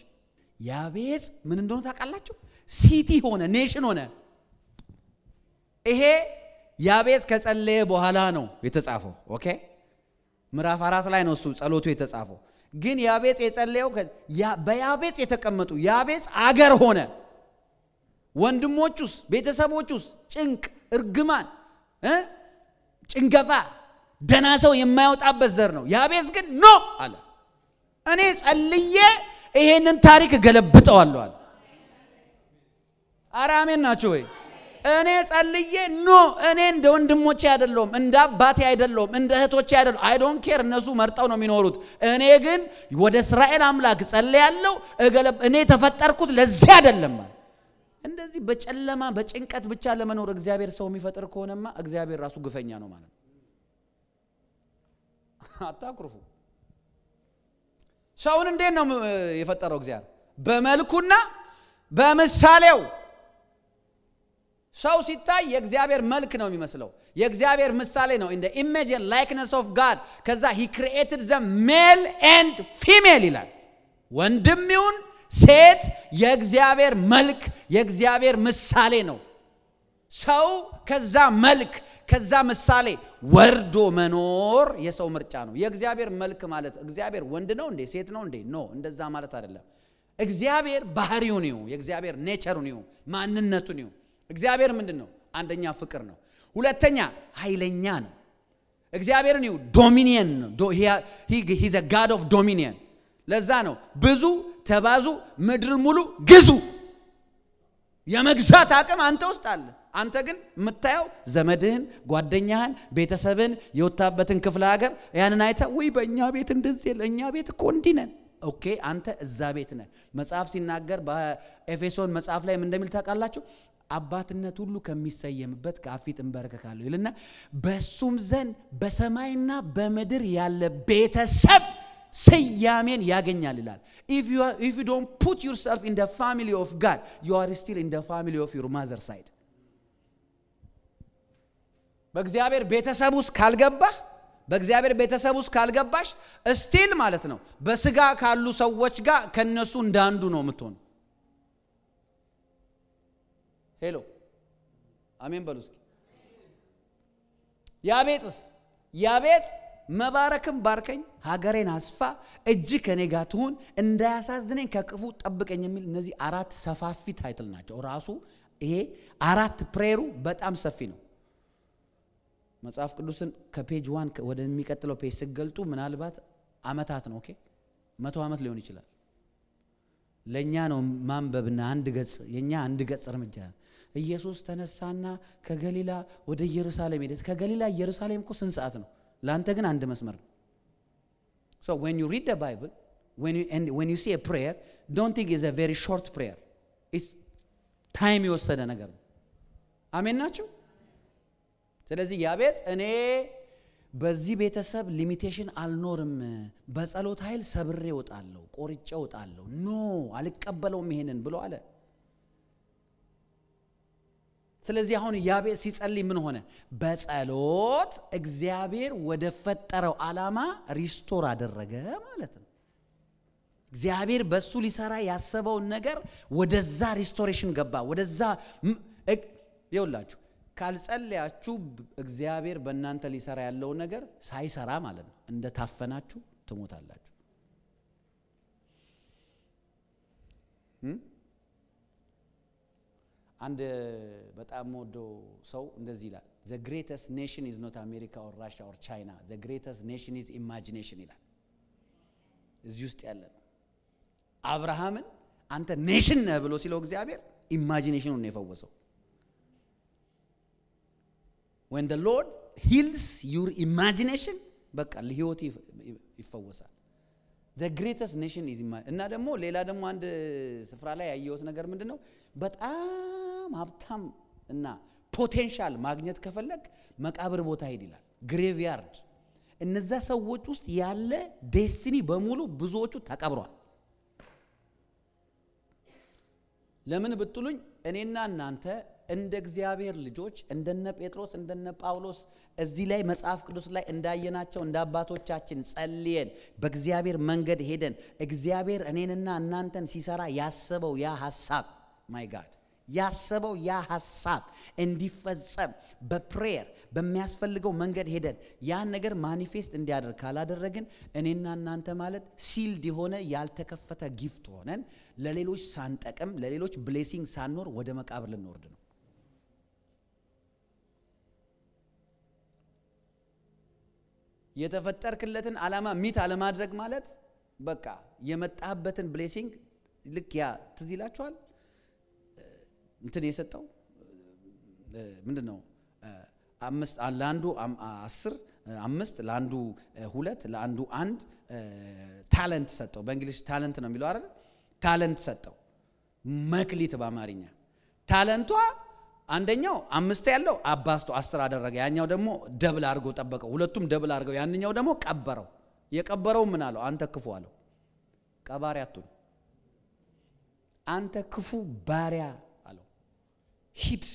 ያቤጽ ምን እንደሆነ ታውቃላችሁ ሲቲ ሆነ ኔሽን ሆነ ይሄ ያቤጽ ከጸለየ በኋላ ነው የተጻፈው ኦኬ ምዕራፍ 4 ላይ ነው እሱ ጸሎቱ የተጻፈው ግን ያቤጽ የጸለየው በያቤጽ የተቀመጡ ያቤጽ አገር ሆነ ወንድሞቹስ ቤተሰቦቹስ ጭንቅ እርግማን ጭንገፋ ደና ሰው የማይወጣበት ዘር ነው ያቤጽ ግን ኖ አለ እኔ ጸልዬ ይሄንን ታሪክ ገለብጠዋለሁ አለ አራሜን ናቸው ወይ እኔ ጸልዬ ኖ እኔ እንደ ወንድሞቼ አይደለም እንደ አባቴ አይደለም እንደ እህቶቼ አይደለም አይ ዶንት ኬር እነሱ መርጠው ነው የሚኖሩት እኔ ግን ወደ እስራኤል አምላክ ጸልያለሁ እኔ ተፈጠርኩት ለዚህ አይደለም እንደዚህ በጨለማ በጭንቀት ብቻ ለመኖር እግዚአብሔር ሰው የሚፈጥር ከሆነማ እግዚአብሔር ራሱ ግፈኛ ነው ማለት ነው አታኩርፉ ሰውን እንዴት ነው የፈጠረው እግዚአብሔር በመልኩና በምሳሌው ሰው ሲታይ የእግዚአብሔር መልክ ነው የሚመስለው የእግዚአብሔር ምሳሌ ነው in the image and likeness of God ከዛ he created them male and female ይላል ወንድም ይሁን ሴት የእግዚአብሔር መልክ የእግዚአብሔር ምሳሌ ነው ሰው ከዛ መልክ ከዛ ምሳሌ ወርዶ መኖር የሰው ምርጫ ነው የእግዚአብሔር መልክ ማለት እግዚአብሔር ወንድ ነው እንዴ ሴት ነው እንዴ ኖ እንደዛ ማለት አይደለም እግዚአብሔር ባህሪው ነው የእግዚአብሔር ኔቸሩ ነው ማንነቱ ነው እግዚአብሔር ምንድነው አንደኛ ፍቅር ነው ሁለተኛ ኃይለኛ ነው እግዚአብሔር ነው ዶሚኒየን ነው he is a god of dominion ለዛ ነው ብዙ ተባዙ ምድር ሙሉ ግዙ የመግዛት አቅም አንተ ውስጥ አለ አንተ ግን የምታየው ዘመድህን ጓደኛህን ቤተሰብን የወጣበትን ክፍለ ሀገር ያንን አይታ ወይ በእኛ ቤት እንደዚህ ለኛ ቤት እኮ እንዲነን ኦኬ አንተ እዛ ቤት ነህ መጽሐፍ ሲናገር በኤፌሶን መጽሐፍ ላይ ምን እንደሚል ታውቃላችሁ አባትነት ሁሉ ከሚሰየምበት ከአፊት እንበረከካለሁ ይልና በሱም ዘንድ በሰማይና በምድር ያለ ቤተሰብ ስያሜን ያገኛል ይላል if you don't put yourself in the family of God you are still in the family of your mother side በእግዚአብሔር ቤተሰብ ውስጥ ካልገባህ በእግዚአብሔር ቤተሰብ ውስጥ ካልገባሽ ስቲል ማለት ነው በስጋ ካሉ ሰዎች ጋር ከነሱ እንዳንዱ ነው የምትሆን ሄሎ አሜን በሉ እስኪ ያቤጽ መባረክም ባርከኝ ሀገሬን አስፋ እጅ ከኔ ጋር ትሁን እንዳያሳዝነኝ ከክፉ ጠብቀኝ የሚል እነዚህ አራት ሰፋፊ ታይትል ናቸው ራሱ ይሄ አራት ፕሬየሩ በጣም ሰፊ ነው መጽሐፍ ቅዱስን ከፔጅ 1 ወደ የሚቀጥለው ፔጅ ሲገልጡ ምናልባት አመታት ነው ኦኬ 100 አመት ሊሆን ይችላል ለኛ ነው ማንበብና አንድ ገጽ የኛ አንድ ገጽ እርምጃ ኢየሱስ ተነሳና ከገሊላ ወደ ኢየሩሳሌም ሄደ ከገሊላ ኢየሩሳሌም እኮ ስንት ሰዓት ነው ላንተ ግን አንድ መስመር ነው so when you read the bible when you see a prayer don't think it's a very short prayer it's time የወሰደ ነገር ነው አሜን ናችሁ ስለዚህ ያቤጽ እኔ በዚህ ቤተሰብ ሊሚቴሽን አልኖርም በጸሎት ኃይል ሰብሬ ወጣለሁ ቆርጬ ወጣለሁ ኖ አልቀበለውም ይሄንን ብሎ አለ ስለዚህ አሁን ያቤጽ ሲጸልይ ምን ሆነ በጸሎት እግዚአብሔር ወደ ፈጠረው ዓላማ ሪስቶር አደረገ ማለት ነው እግዚአብሔር በሱ ሊሰራ ያሰበው ነገር ወደዛ ሪስቶሬሽን ገባ ወደዛ ይውላችሁ ካልጸለያችሁ እግዚአብሔር በእናንተ ሊሰራ ያለው ነገር ሳይሰራ ማለት ነው እንደታፈናችሁ ትሞታላችሁ አንድ በጣም ወዶ ሰው እንደዚህ ይላል the greatest nation is not America or Russia or China the greatest nation is imagination ይላል እዚህ ውስጥ ያለ ነው አብርሃምን አንተ ኔሽን ነህ ብሎ ሲለው እግዚአብሔር ኢማጂኔሽኑን ነው የፈወሰው when the Lord heals your imagination በቃ ለህይወት ይፈወሳል the greatest nation is እና ደግሞ ሌላ ደግሞ አንድ ስፍራ ላይ ያየሁት ነገር ምንድነው በጣም ሀብታም እና ፖቴንሻል ማግኘት ከፈለክ መቃብር ቦታ ሄድ ይላል ግሬቭያርድ እነዛ ሰዎች ውስጥ ያለ ዴስቲኒ በሙሉ ብዙዎቹ ተቀብሯል ለምን ብትሉኝ እኔና እናንተ እንደ እግዚአብሔር ልጆች እንደነ ጴጥሮስ እንደነ ጳውሎስ እዚህ ላይ መጽሐፍ ቅዱስ ላይ እንዳየናቸው እንደ አባቶቻችን ጸልየን በእግዚአብሔር መንገድ ሄደን እግዚአብሔር እኔንና እናንተን ሲሰራ ያሰበው ያ ሐሳብ ማይ ጋድ ያሰበው ያ ሐሳብ እንዲፈጸም በፕሬየር በሚያስፈልገው መንገድ ሄደን ያን ነገር ማኒፌስት እንዲያደርግ ካላደረግን እኔና እናንተ ማለት ሲልድ የሆነ ያልተከፈተ ጊፍት ሆነን ለሌሎች ሳንጠቅም ለሌሎች ብሌሲንግ ሳንኖር ወደ መቃብር ልንወርድ ነው የተፈጠርክለትን ዓላማ ሚት አለማድረግ ማለት በቃ የመጣህበትን ብሌሲንግ ልክ ያ ትዝ ይላችኋል እንትን የሰጠው ምንድነው 5 ለአንዱ 10 5 ለአንዱ 2 ለአንዱ 1 ታለንት ሰጠው በእንግሊሽ ታለንት ነው የሚለው አይደል ታለንት ሰጠው መክሊት በአማርኛ ታለንቷ አንደኛው 5 ያለው አባስቶ 10 አደረገ ያኛው ደግሞ ደብል አድርጎ ጠበቀው ሁለቱም ደብል አድርገው ያንኛው ደግሞ ቀበረው የቀበረው ምን አለው አንተ ክፉ አለው ቀባሪ አትሁን አንተ ክፉ ባሪያ አለው ሂድ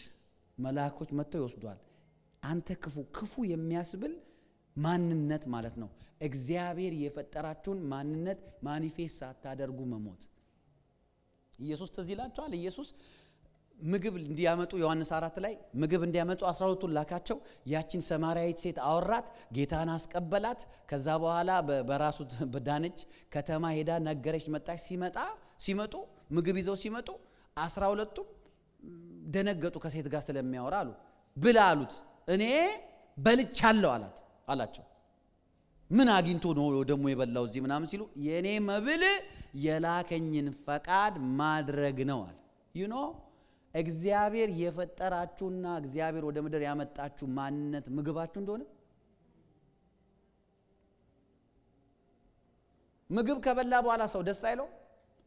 መላእክቶች መጥተው ይወስዷል አንተ ክፉ የሚያስብል ማንነት ማለት ነው እግዚአብሔር የፈጠራችሁን ማንነት ማኒፌስት ሳታደርጉ መሞት ኢየሱስ ተዚላቸዋል ኢየሱስ ምግብ እንዲያመጡ ዮሐንስ 4 ላይ ምግብ እንዲያመጡ 12ቱን ላካቸው ያቺን ሰማርያዊት ሴት አወራት ጌታን አስቀበላት ከዛ በኋላ በራሱ በዳነች ከተማ ሄዳ ነገረች መጣች ሲመጡ ምግብ ይዘው ሲመጡ 12ቱም ደነገጡ ከሴት ጋር ስለሚያወራ አሉ ብላ አሉት እኔ በልቻለሁ አላቸው ምን አግኝቶ ነው ደሞ የበላው እዚህ ምናምን ሲሉ የኔ መብል የላከኝን ፈቃድ ማድረግ ነው አለ you know እግዚአብሔር የፈጠራችሁና እግዚአብሔር ወደ ምድር ያመጣችሁ ማንነት ምግባችሁ እንደሆነ ምግብ ከበላ በኋላ ሰው ደስ አይለው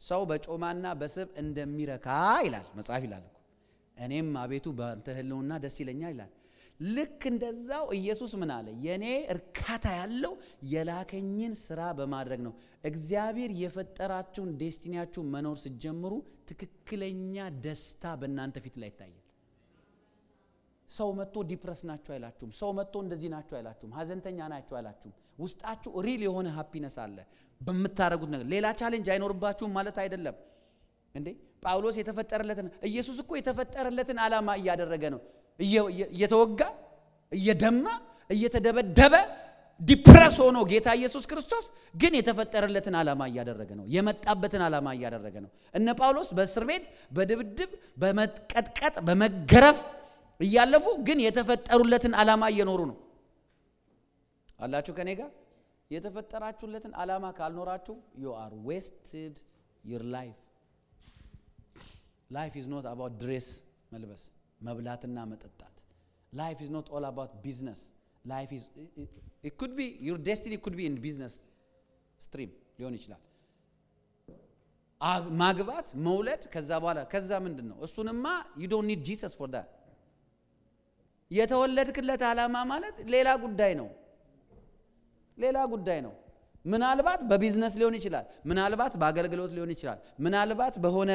ሰው በጮማና በስብ እንደሚረካ ይላል መጽሐፍ ይላል እኔም አቤቱ በአንተ ህልውና ደስ ይለኛል ይላል ልክ እንደዛው ኢየሱስ ምን አለ የኔ እርካታ ያለው የላከኝን ስራ በማድረግ ነው እግዚአብሔር የፈጠራችሁን ዴስቲኒያችሁ መኖር ሲጀምሩ ትክክለኛ ደስታ በእናንተ ፊት ላይ ይታያል ሰው መጥቶ ዲፕረስ ናችሁ አይላችሁም ሰው መጥቶ እንደዚህ ናችሁ አይላችሁም ሀዘንተኛ ናችሁ አይላችሁም ውስጣችሁ ሪል የሆነ ሃፒነስ አለ በመታረጉት ነገር ሌላ ቻሌንጅ አይኖርባችሁም ማለት አይደለም እንዴ ጳውሎስ የተፈጠረለትን ኢየሱስ እኮ የተፈጠረለትን ዓላማ ያደረገ ነው እየተወጋ እየደማ እየተደበደበ ዲፕረስ ሆኖ ጌታ ኢየሱስ ክርስቶስ ግን የተፈጠረለትን ዓላማ ያደረገ ነው የመጣበትን ዓላማ ያደረገ ነው እነ ጳውሎስ በእስር ቤት በድብድብ በመቀጥቀጥ በመገረፍ እያለፉ ግን የተፈጠሩለትን ዓላማ እየኖሩ ነው አላችሁ ከኔ ጋር የተፈጠራችሁለትን ዓላማ ካልኖራችሁ you are wasted your life life is not about dress መልበስ መብላትና መጠጣት life is not all about business life is it could be your destiny could be in business stream ሊሆን ይችላል ማግባት መውለድ ከዛ በኋላ ከዛ ምንድነው እሱንማ you don't need Jesus for that የተወለድክለት ዓላማ ማለት ሌላ ጉዳይ ነው ምናልባት በቢዝነስ ሊሆን ይችላል ምናልባት በአገልግሎት ሊሆን ይችላል ምናልባት በሆነ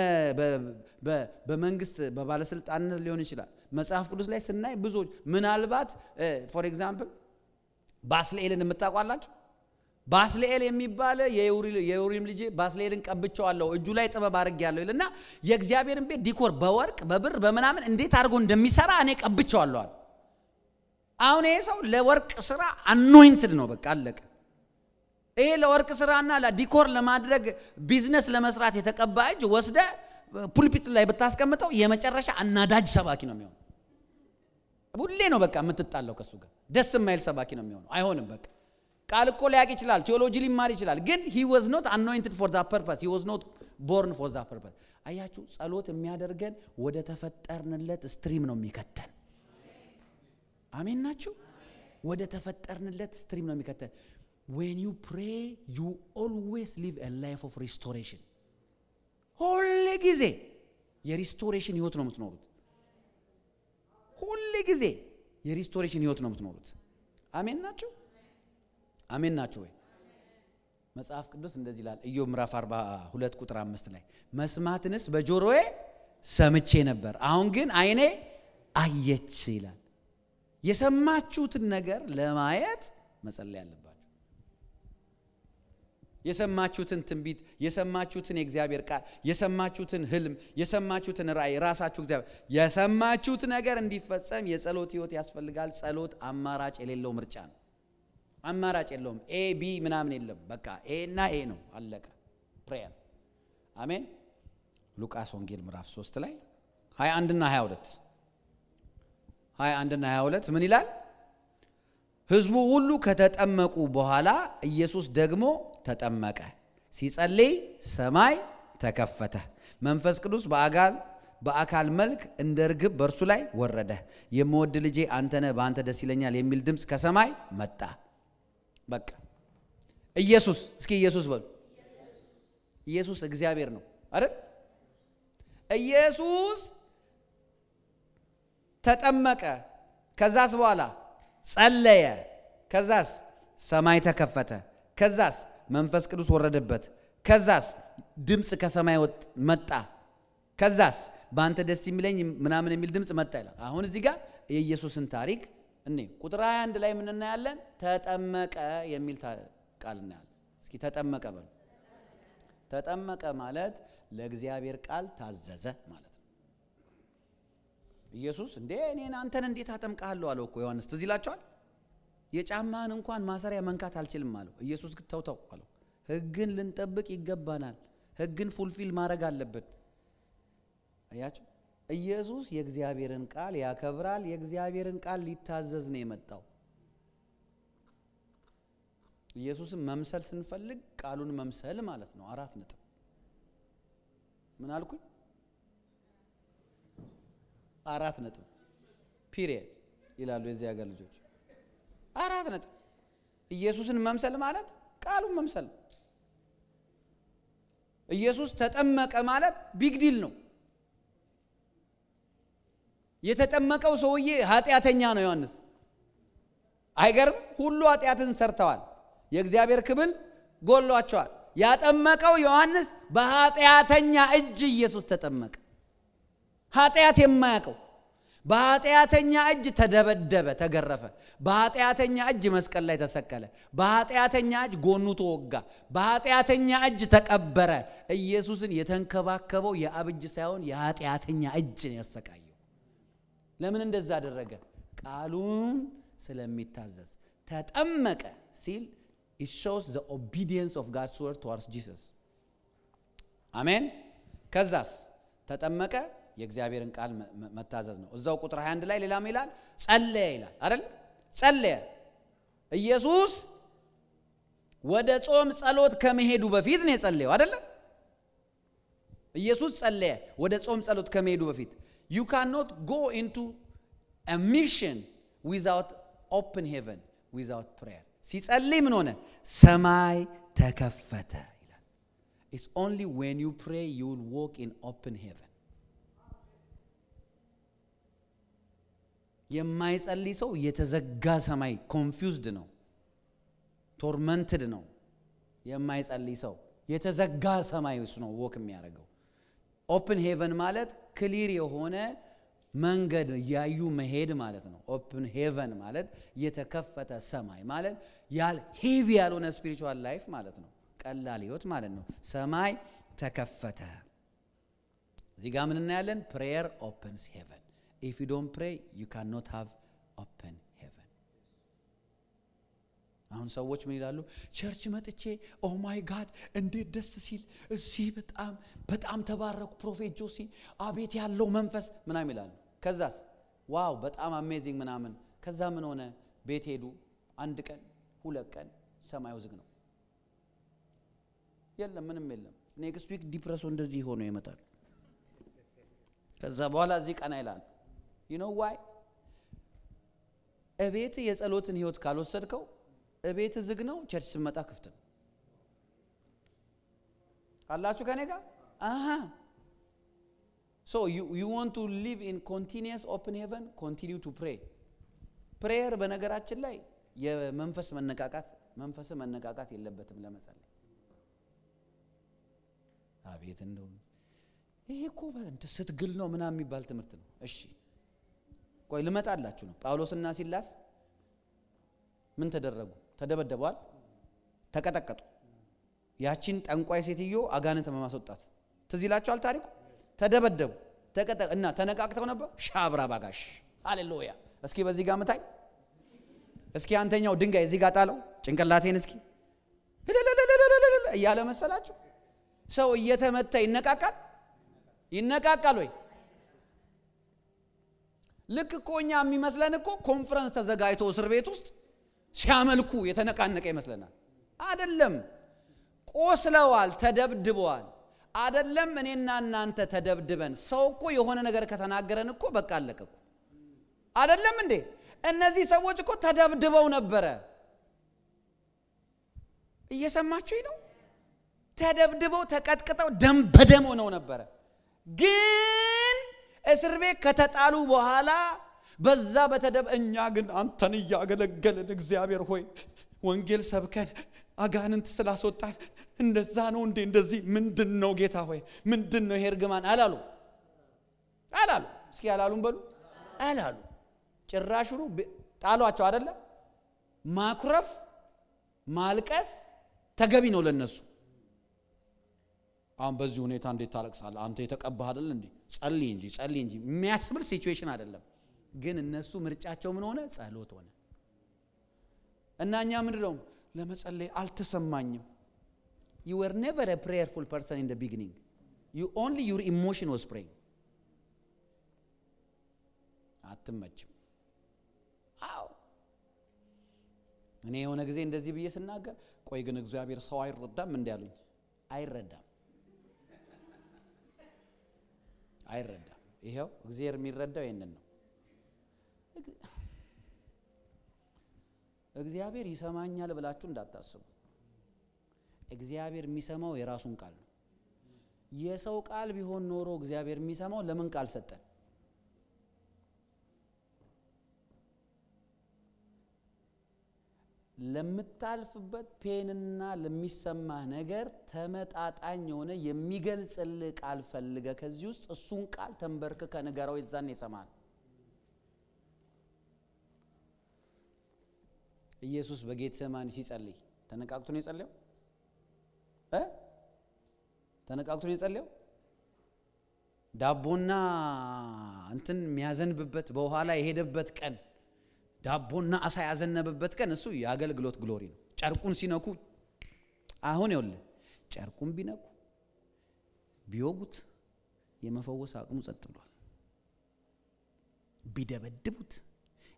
በመንግስት በባለስልጣንነት ሊሆን ይችላል መጽሐፍ ቅዱስ ላይ ስናይ ብዙ ምናልባት ፎር ኤግዛምፕል ባስልኤልን የምታቋላችሁ ባስልኤል የሚባል የዩሪም ልጅ ባስልኤልን ቀብቻለሁ እጁ ላይ ጥበብ አድርጌያለሁ ይልና የእግዚአብሔርን ቤት ዲኮር በወርቅ በብር በመናምን እንዴት አድርጎ እንደሚሰራ እኔ ቀብቻለሁ። አሁን ይሄ ሰው ለወርቅ ስራ አኖይንትድ ነው። በቃ አለቀ። ይሄ ለወርቅ ስራና ለዲኮር ለማድረግ ቢዝነስ ለመስራት የተቀባ እጅ ወስደ ፑልፒት ላይ ብታስቀምጠው የመጨረሻ አናዳጅ ሰባኪ ነው የሚሆነው። ሁሌ ነው በቃ የምትጣለው ከሱ ጋር ደስ የማይል ሰባኪ ነው የሚሆነው። አይሆንም። በቃ ቃል እኮ ሊያውቅ ይችላል፣ ቴዎሎጂ ሊማር ይችላል፣ ግን he was not anointed for that purpose. he was not born for that purpose. አያችሁ ጸሎት የሚያደርገን ወደ ተፈጠርንለት ስትሪም ነው የሚከተን። አሜን ናችሁ? ወደ ተፈጠርንለት ስትሪም ነው የሚከተን። when you pray you always live a life of restoration. ሁሉ ጊዜ የሪስቶሬሽን ህይወት ነው የምትኖሩት። ሁሉ ጊዜ የሪስቶሬሽን ህይወት ነው የምትኖሩት። አሜን ናችሁ? አሜን ናችሁ ወይ? መጽሐፍ ቅዱስ እንደዚህ ይላል ኢዮብ ምዕራፍ 42 ቁጥር 5 ላይ መስማትንስ በጆሮዬ ሰምቼ ነበር አሁን ግን አይኔ አየች ይላል። የሰማችሁትን ነገር ለማየት መጸለይ አለባችሁ። የሰማችሁትን ትንቢት፣ የሰማችሁትን የእግዚአብሔር ቃል፣ የሰማችሁትን ህልም፣ የሰማችሁትን ራእይ ራሳችሁ እግዚአብሔር የሰማችሁት ነገር እንዲፈጸም የጸሎት ህይወት ያስፈልጋል። ጸሎት አማራጭ የሌለው ምርጫ ነው። አማራጭ የለውም። ኤ ቢ ምናምን የለም። በቃ ኤ እና ኤ ነው አለቀ። ፕሬየር። አሜን። ሉቃስ ወንጌል ምዕራፍ 3 ላይ 21 እና 22 ምን ይላል? ህዝቡ ሁሉ ከተጠመቁ በኋላ ኢየሱስ ደግሞ ተጠመቀ። ሲጸልይ ሰማይ ተከፈተ፣ መንፈስ ቅዱስ በአካል መልክ እንደ ርግብ በእርሱ ላይ ወረደ። የምወድ ልጄ አንተ ነህ፣ በአንተ ደስ ይለኛል የሚል ድምጽ ከሰማይ መጣ። በቃ ኢየሱስ፣ እስኪ ኢየሱስ በሉ። ኢየሱስ እግዚአብሔር ነው አይደል? ኢየሱስ ተጠመቀ፣ ከዛስ በኋላ ጸለየ፣ ከዛስ ሰማይ ተከፈተ፣ ከዛስ መንፈስ ቅዱስ ወረደበት፣ ከዛስ ድምጽ ከሰማይ መጣ፣ ከዛስ በአንተ ደስ የሚለኝ ምናምን የሚል ድምጽ መጣ ይላል። አሁን እዚህ ጋር የኢየሱስን ታሪክ እኔ ቁጥር 21 ላይ ምን እናያለን? ተጠመቀ የሚል ቃል እናያለን። እስኪ ተጠመቀ በሉ። ተጠመቀ ማለት ለእግዚአብሔር ቃል ታዘዘ ማለት ነው። ኢየሱስ እንዴ እኔን አንተን እንዴት አጠምቃለሁ አለው እኮ ዮሐንስ ትዝ ይላችኋል። የጫማን እንኳን ማሰሪያ መንካት አልችልም አለው። ኢየሱስ ግን ተው አለው። ህግን ልንጠብቅ ይገባናል። ህግን ፉልፊል ማድረግ አለብን። አያችሁ ኢየሱስ የእግዚአብሔርን ቃል ያከብራል። የእግዚአብሔርን ቃል ሊታዘዝ ነው የመጣው። ኢየሱስን መምሰል ስንፈልግ ቃሉን መምሰል ማለት ነው። 4 ነጥብ። ምን አልኩኝ? 4 ነጥብ ፒሪየድ ይላሉ የዚህ ሀገር ልጆች። 4 ነጥብ። ኢየሱስን መምሰል ማለት ቃሉን መምሰል። ኢየሱስ ተጠመቀ ማለት ቢግ ዲል ነው። የተጠመቀው ሰውዬ ኃጢአተኛ ነው ዮሐንስ። አይገርም? ሁሉ ኃጢአትን ሰርተዋል፣ የእግዚአብሔር ክብር ጎሏቸዋል። ያጠመቀው ዮሐንስ በኃጢአተኛ እጅ ኢየሱስ ተጠመቀ። ኃጢአት የማያውቀው በኃጢአተኛ እጅ ተደበደበ፣ ተገረፈ። በኃጢአተኛ እጅ መስቀል ላይ ተሰቀለ። በኃጢአተኛ እጅ ጎኑ ተወጋ። በኃጢአተኛ እጅ ተቀበረ። ኢየሱስን የተንከባከበው የአብ እጅ ሳይሆን የኃጢአተኛ እጅ ነው ያሰቃየው። ለምን እንደዛ አደረገ? ቃሉን ስለሚታዘዝ። ተጠመቀ ሲል it shows the obedience of God's word towards Jesus. አሜን። ከዛስ ተጠመቀ የእግዚአብሔርን ቃል መታዘዝ ነው። እዛው ቁጥር 21 ላይ ሌላም ይላል ጸለየ ይላል አይደል? ጸለየ። ኢየሱስ ወደ ጾም ጸሎት ከመሄዱ በፊት ነው የጸለየው አይደል? ኢየሱስ ጸለየ ወደ ጾም ጸሎት ከመሄዱ በፊት። You cannot go into a mission without open heaven, without prayer. ሲጸልይ ምን ሆነ? ሰማይ ተከፈተ ይላል። It's only when you pray you will walk in open heaven. የማይጸልይ ሰው የተዘጋ ሰማይ ኮንፊውዝድ ነው፣ ቶርመንትድ ነው። የማይጸልይ ሰው የተዘጋ ሰማይ ውስጥ ነው ወክ የሚያደርገው። ኦፕን ሄቨን ማለት ክሊር የሆነ መንገድ ያዩ መሄድ ማለት ነው ኦፕን ሄቨን ማለት የተከፈተ ሰማይ ማለት ያል ሄቪ ያልሆነ ስፒሪቹዋል ላይፍ ማለት ነው ቀላል ህይወት ማለት ነው ሰማይ ተከፈተ እዚህ ጋር ምን እናያለን prayer opens heaven if you don't pray you cannot have open heaven አሁን ሰዎች ምን ይላሉ ቸርች መጥቼ ኦ ማይ ጋድ እንዴት ደስ ሲል እዚህ በጣም ተባረኩ ፕሮፌት ጆሲ አቤት ያለው መንፈስ ምናምን ይላሉ ከዛስ ዋው በጣም አሜዚንግ ምናምን ከዛ ምን ሆነ ቤት ሄዱ አንድ ቀን ሁለት ቀን ሰማዩ ዝግ ነው የለም ምንም የለም ኔክስት ዊክ ዲፕረስ እንደዚህ ሆኖ ይመጣል ከዛ በኋላ እዚህ ቀና ይላል you know why እቤት የጸሎትን ህይወት ካልወሰድከው እቤት ዝግ ነው ቸርች ስመጣ ክፍት ነው አላችሁ ከኔ ጋር so you want to live in continuous open heaven continue to pray prayer በነገራችን ላይ የመንፈስ መነቃቃት የለበትም ለመጸለይ አቤት እንደው ይሄ እኮ እንደ ስትግል ነው ምናምን የሚባል ትምህርት ነው እሺ ቆይ ልመጣላችሁ ነው ጳውሎስና ሲላስ ምን ተደረጉ ተደበደቧል ተቀጠቀጡ ያቺን ጠንቋይ ሴትዮ አጋንንት በማስወጣት ትዝ ይላችኋል ታሪኩ ተደበደቡ እና ተነቃቅተው ነበር ሻብራ ባጋሽ ሃሌሉያ እስኪ በዚህ ጋር መታይ እስኪ አንተኛው ድንጋይ እዚህ ጋር ጣለው ጭንቅላቴን እስኪ እያለ መሰላችሁ ሰው እየተመታ ይነቃቃል ወይ ልክ ኮኛ የሚመስለን እኮ ኮንፈረንስ ተዘጋጅቶ እስር ቤት ውስጥ ሲያመልኩ የተነቃነቀ ይመስለናል አይደለም ቆስለዋል ተደብድበዋል አይደለም እኔና እናንተ ተደብድበን ሰው እኮ የሆነ ነገር ከተናገረን እኮ በቃ አለቀኩ አይደለም እንዴ እነዚህ ሰዎች እኮ ተደብድበው ነበር እየሰማችሁኝ ነው ተደብድበው ተቀጥቅጠው ደም በደም ሆነው ነበር ግን እስር ቤት ከተጣሉ በኋላ በዛ እኛ ግን አንተን ያገለገልን እግዚአብሔር ሆይ ወንጌል ሰብከን አጋንንት ስላስወጣን እንደዛ ነው እንዴ እንደዚህ ምንድነው ጌታ ሆይ ምንድነው ሄርግማን አላሉ እስኪ አላሉም በሉ አላሉ ጭራሹሩ ጣሏቸው አይደለ ማኩረፍ ማልቀስ ተገቢ ነው ለነሱ አሁን በዚህ ሁኔታ እንዴት ታለቅሳለህ አንተ የተቀባህ አይደል እንዴ ጸልይ እንጂ የሚያስብል ሲቹዌሽን አይደለም ግን እነሱ ምርጫቸው ምን ሆነ ጸሎት ሆነ እናኛ ምንድነው ለመጸለይ አልተሰማኝም you were never a prayerful person in the beginning only your emotion was praying አትመጭም አው እኔ የሆነ ጊዜ እንደዚህ ብዬ ስናገር ቆይ ግን እግዚአብሔር ሰው አይረዳም እንዲያሉኝ አይረዳም ይሄው እግዚአብሔር የሚረዳው የነን ነው እግዚአብሔር ይሰማኛል ብላችሁ እንዳታስቡ እግዚአብሔር የሚሰማው የራሱን ቃል ነው የሰው ቃል ቢሆን ኖሮ እግዚአብሔር የሚሰማው ለምን ቃል ሰጠን ለምታልፍበት ፔንና ለሚሰማ ነገር ተመጣጣኝ ሆነ የሚገልጽልህ ቃል ፈልገ ከዚህ ውስጥ እሱን ቃል ተንበርከከ ነገራው ይዛን ይሰማል ኢየሱስ በጌትሰማኒ ሲጸልይ ተነቃቅቶ ነው የጸለየው ተነቃቅቶ ነው የጸለየው ዳቦና እንትን የሚያዘንብበት በኋላ የሄደበት ቀን ዳቦና አሳ ያዘነበበት ቀን እሱ ያገልግሎት ግሎሪ ነው ጨርቁን ሲነኩ አሁን ይወልህ ጨርቁን ቢነኩ ቢወጉት የመፈወስ አቅሙ ጸጥ ብሏል ቢደበድቡት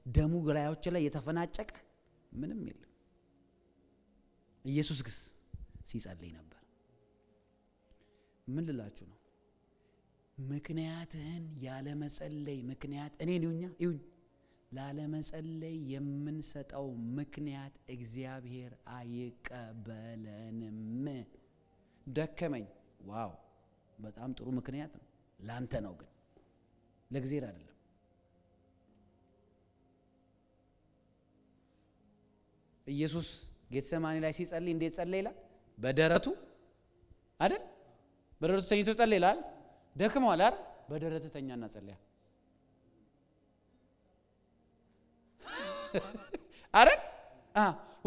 ደሙ ግራያዎች ላይ የተፈናጨቀ ምንም የለም ኢየሱስ ግስ ሲጸልይ ነበር ምን ልላችሁ ነው ምክንያትህን ያለ መጸለይ ምክንያት እኔ ነውኛ ይሁን ላለ መጸለይ የምንሰጠው ምክንያት እግዚአብሔር አይቀበለንም ደከመኝ ዋው በጣም ጥሩ ምክንያት ነው ላንተ ነው ግን ለእግዚአብሔር አይደለም ኢየሱስ ጌትሰማኒ ላይ ሲጸልይ እንዴት ጸለየ ይላል በደረቱ አይደል በደረቱ ተኝቶ ጸለየ ይላል ደክሟል አይደል በደረቱ ተኛና ጸለየ አረ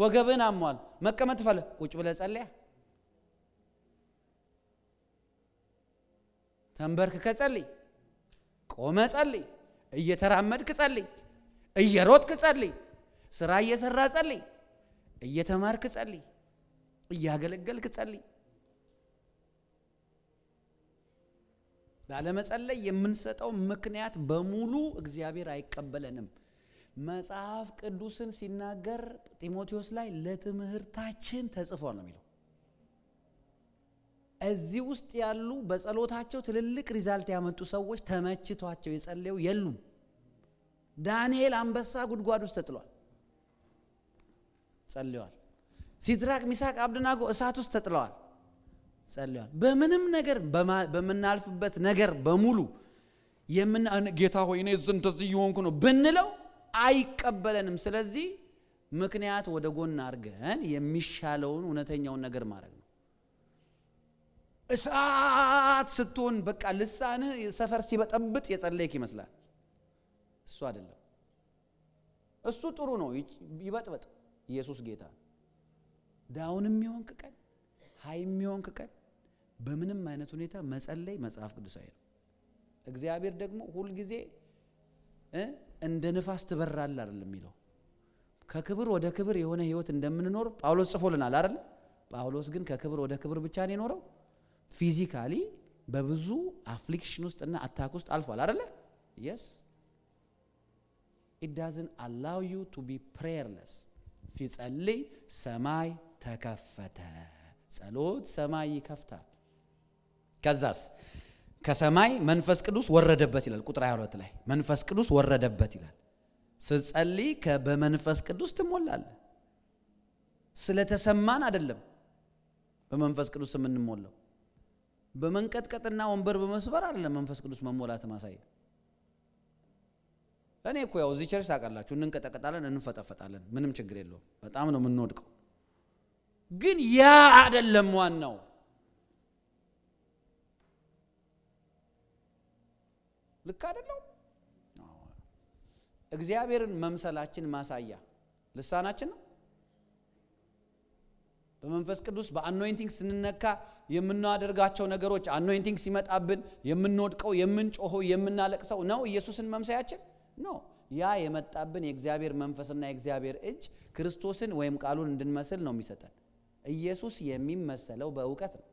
ወገብን አሟል መቀመጥ ፈለ ቁጭ ብለህ ጸልያ ተንበርክከ ጸልይ ቆመ ጸልይ እየተራመድክ ጸልይ እየሮጥክ ጸልይ ስራ እየሰራ ጸልይ እየተማርክ ጸልይ እያገለገልክ ጸልይ ባለመጸለይ የምንሰጠው ምክንያት በሙሉ እግዚአብሔር አይቀበለንም መጽሐፍ ቅዱስን ሲናገር ጢሞቴዎስ ላይ ለትምህርታችን ተጽፏል ነው የሚለው እዚህ ውስጥ ያሉ በጸሎታቸው ትልልቅ ሪዛልት ያመጡ ሰዎች ተመችቷቸው የጸለዩ የሉም ዳንኤል አንበሳ ጉድጓድ ውስጥ ተጥሏል ጸልየዋል ሲድራቅ ሚሳቅ አብደናጎ እሳት ውስጥ ተጥለዋል ጸልየዋል በምንም ነገር በመናልፍበት ነገር በሙሉ ጌታ ሆይ እኔ እንደዚህ ይሆንኩ ነው ብንለው አይቀበለንም ስለዚህ ምክንያት ወደ ጎን አርገን የሚሻለውን እውነተኛውን ነገር ማድረግ ነው እሳት ስትሆን በቃ ልሳንህ ሰፈር ሲበጠብጥ የጸለይክ ይመስላል እሱ አይደለም እሱ ጥሩ ነው ይበጥበጥ ኢየሱስ ጌታ ዳውንም ይሆንክ ቀን ሃይም ይሆንክ ቀን በምንም አይነት ሁኔታ መጸለይ መጽሐፍ ቅዱሳዊ ነው እግዚአብሔር ደግሞ ሁሉ ጊዜ እንደ ንፋስ ትበራል አይደለም የሚለው ከክብር ወደ ክብር የሆነ ህይወት እንደምንኖር ጳውሎስ ጽፎልናል አይደል ጳውሎስ ግን ከክብር ወደ ክብር ብቻ ነው የኖረው ፊዚካሊ በብዙ አፍሊክሽን ውስጥና አታክ ውስጥ አልፏል አይደል yes it doesn't allow you to be prayerless ሲጸልይ ሰማይ ተከፈተ ጸሎት ሰማይ ይከፍታል ከዛስ ከሰማይ መንፈስ ቅዱስ ወረደበት ይላል ቁጥር 22 ላይ መንፈስ ቅዱስ ወረደበት ይላል ስትጸልይ በመንፈስ ቅዱስ ትሞላለህ ስለተሰማን አይደለም በመንፈስ ቅዱስ የምንሞላው በመንቀጥቀጥና ወንበር በመስበር አይደለም መንፈስ ቅዱስ መሞላት ማሳየ እኔ እኮ ያው እዚህ ቸርች ታውቃላችሁ እንንቀጠቀጣለን እንፈጠፈጣለን ምንም ችግር የለውም በጣም ነው የምንወድቀው ግን ያ አይደለም ዋናው ልክ አይደለም እግዚአብሔርን መምሰላችን ማሳያ ልሳናችን ነው በመንፈስ ቅዱስ በአኖይንቲንግ ስንነካ የምናደርጋቸው ነገሮች አኖይንቲንግ ሲመጣብን የምንወድቀው የምንጮኸው የምናለቅሰው ነው ኢየሱስን መምሰያችን ነው ያ የመጣብን የእግዚአብሔር መንፈስና የእግዚአብሔር እጅ ክርስቶስን ወይም ቃሉን እንድንመስል ነው የሚሰጠን ኢየሱስ የሚመሰለው በእውቀት ነው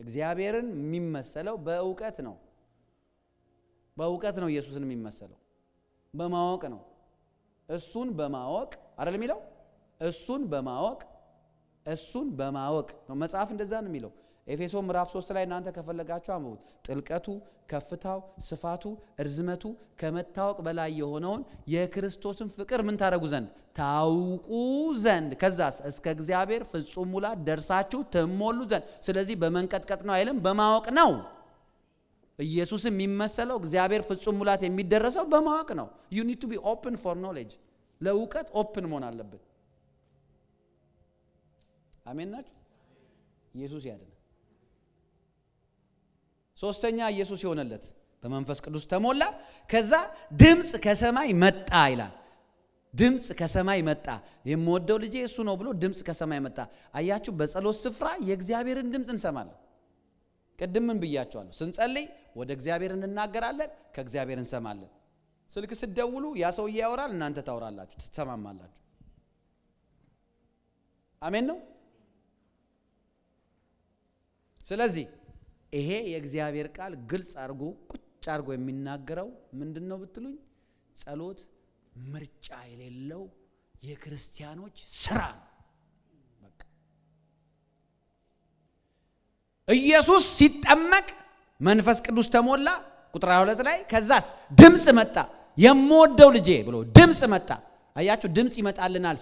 እግዚአብሔርን የሚመሰለው በእውቀት ነው ኢየሱስን የሚመሰለው በማወቅ ነው እሱን በማወቅ አይደል የሚለው እሱን በማወቅ ነው መጽሐፍ እንደዛ ነው የሚለው ኤፌሶን ምዕራፍ 3 ላይ እናንተ ከፈለጋችሁ አንብቡት ጥልቀቱ ከፍታው ስፋቱ እርዝመቱ ከመታወቅ በላይ የሆነውን የክርስቶስን ፍቅር ምን ታረጉ ዘንድ ታውቁ ዘንድ ከዛስ እስከ እግዚአብሔር ፍጹም ሙላት ደርሳችሁ ተሞሉ ዘንድ ስለዚህ በመንቀጥቀጥ ነው አይልም በማወቅ ነው ኢየሱስ የሚመሰለው እግዚአብሔር ፍጹም ሙላት የሚደረሰው በማወቅ ነው you need to be open for knowledge ለእውቀት ኦፕን መሆን አለብን አሜን ናችሁ ኢየሱስ ያድነ ሶስተኛ ኢየሱስ ይሆነለት በመንፈስ ቅዱስ ተሞላ ከዛ ድምጽ ከሰማይ መጣ ይላል ድምጽ ከሰማይ መጣ የምወደው ልጄ እሱ ነው ብሎ ድምጽ ከሰማይ መጣ አያችሁ በጸሎት ስፍራ የእግዚአብሔርን ድምጽ እንሰማለን ቀደም ምን ብያቸዋለሁ ስንጸልይ ወደ እግዚአብሔር እንናገራለን ከእግዚአብሔር እንሰማለን ስልክ ሲደውሉ ያ ሰው ያወራል እናንተ ታወራላችሁ ትሰማማላችሁ አሜን ነው ስለዚህ ይሄ የእግዚአብሔር ቃል ግልጽ አርጎ ቁጭ አርጎ የሚናገረው ምንድነው ብትሉኝ ጸሎት ምርጫ የሌለው የክርስቲያኖች ስራ በቃ ኢየሱስ ሲጠመቅ መንፈስ ቅዱስ ተሞላ ቁጥር 22 ላይ ከዛስ ድምጽ መጣ የምወደው ልጄ ብሎ ድምጽ መጣ አያችሁ ድምጽ ይመጣልናል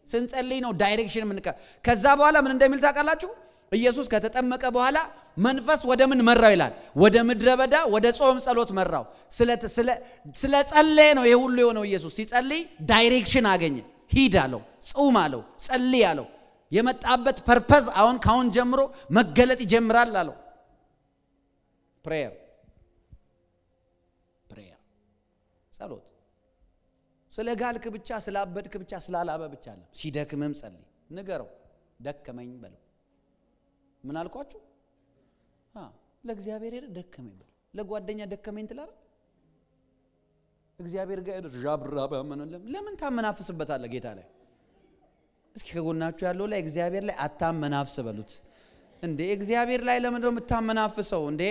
ስንጸልይ ነው ዳይሬክሽን ምን ከዛ በኋላ ምን እንደሚል ታውቃላችሁ ኢየሱስ ከተጠመቀ በኋላ መንፈስ ወደ ምን መራው ይላል ወደ ምድረ በዳ ወደ ጾም ጸሎት መራው ስለ ጸለየ ነው ይሁሉ የሆነው ኢየሱስ ሲጸልይ ዳይሬክሽን አገኘ ሂድ አለው ጾም አለው ጸልይ አለው የመጣበት ፐርፐዝ አሁን ካሁን ጀምሮ መገለጥ ይጀምራል አለው prayer ጸሎት ስለ ጋልክ ብቻ ስላበድክ ብቻ ስላላበ ብቻ አለ ሲደክምም ጸልይ ንገረው ደከመኝ በለው ምን አልኳችሁ ለእግዚአብሔር ደከመኝ በለው ለጓደኛ ደከመኝ ትላል እግዚአብሔር ጋር ጃብራባ ለምን ታመናፍስበታለ ጌታ ላይ እስኪ ከጎናችሁ ያለው ላይ እግዚአብሔር ላይ አታመናፍስ በሉት እንዴ እግዚአብሔር ላይ ለምን ነው የምታመናፍሰው እንዴ